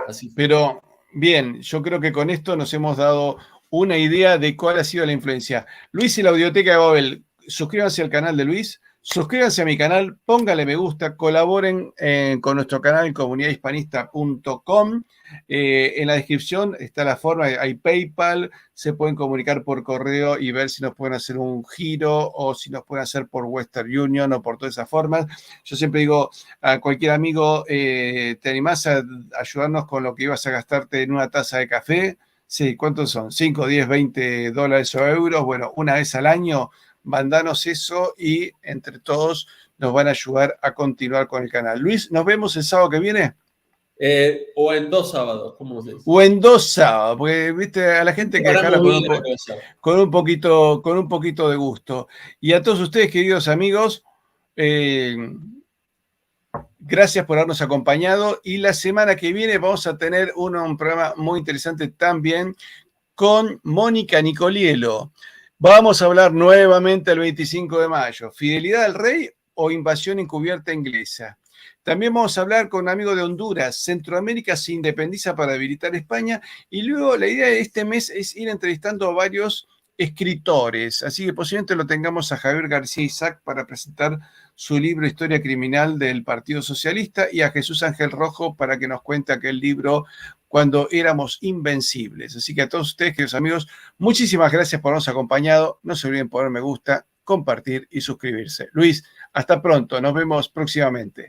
así fue. Pero bien, yo creo que con esto nos hemos dado una idea de cuál ha sido la influencia. Luis y la Audioteca de Babel, suscríbanse al canal de Luis, suscríbanse a mi canal, póngale me gusta, colaboren con nuestro canal comunidadhispanista.com. En la descripción está la forma, hay PayPal, se pueden comunicar por correo y ver si nos pueden hacer un giro o si nos pueden hacer por Western Union o por todas esas formas. Yo siempre digo a cualquier amigo, ¿te animás a ayudarnos con lo que ibas a gastarte en una taza de café? Sí, ¿cuántos son? ¿5, 10, 20 dólares o euros? Bueno, una vez al año, mandanos eso y entre todos nos van a ayudar a continuar con el canal. Luis, ¿nos vemos el sábado que viene? O en 2 sábados, ¿cómo se dice? O en 2 sábados, porque viste a la gente hay que dejarla Paramos bien la cosa. con un poquito de gusto. Y a todos ustedes, queridos amigos, gracias por habernos acompañado y la semana que viene vamos a tener un programa muy interesante también con Mónica Nicolielo. Vamos a hablar nuevamente el 25 de mayo, ¿fidelidad al rey o invasión encubierta inglesa? También vamos a hablar con un amigo de Honduras. Centroamérica se independiza para debilitar España. Y luego la idea de este mes es ir entrevistando a varios escritores. Así que posiblemente lo tengamos a Javier García Isaac para presentar su libro Historia Criminal del Partido Socialista y a Jesús Ángel Rojo para que nos cuente aquel libro Cuando éramos invencibles. Así que a todos ustedes, queridos amigos, muchísimas gracias por habernos acompañado. No se olviden poner me gusta, compartir y suscribirse. Luis, hasta pronto. Nos vemos próximamente.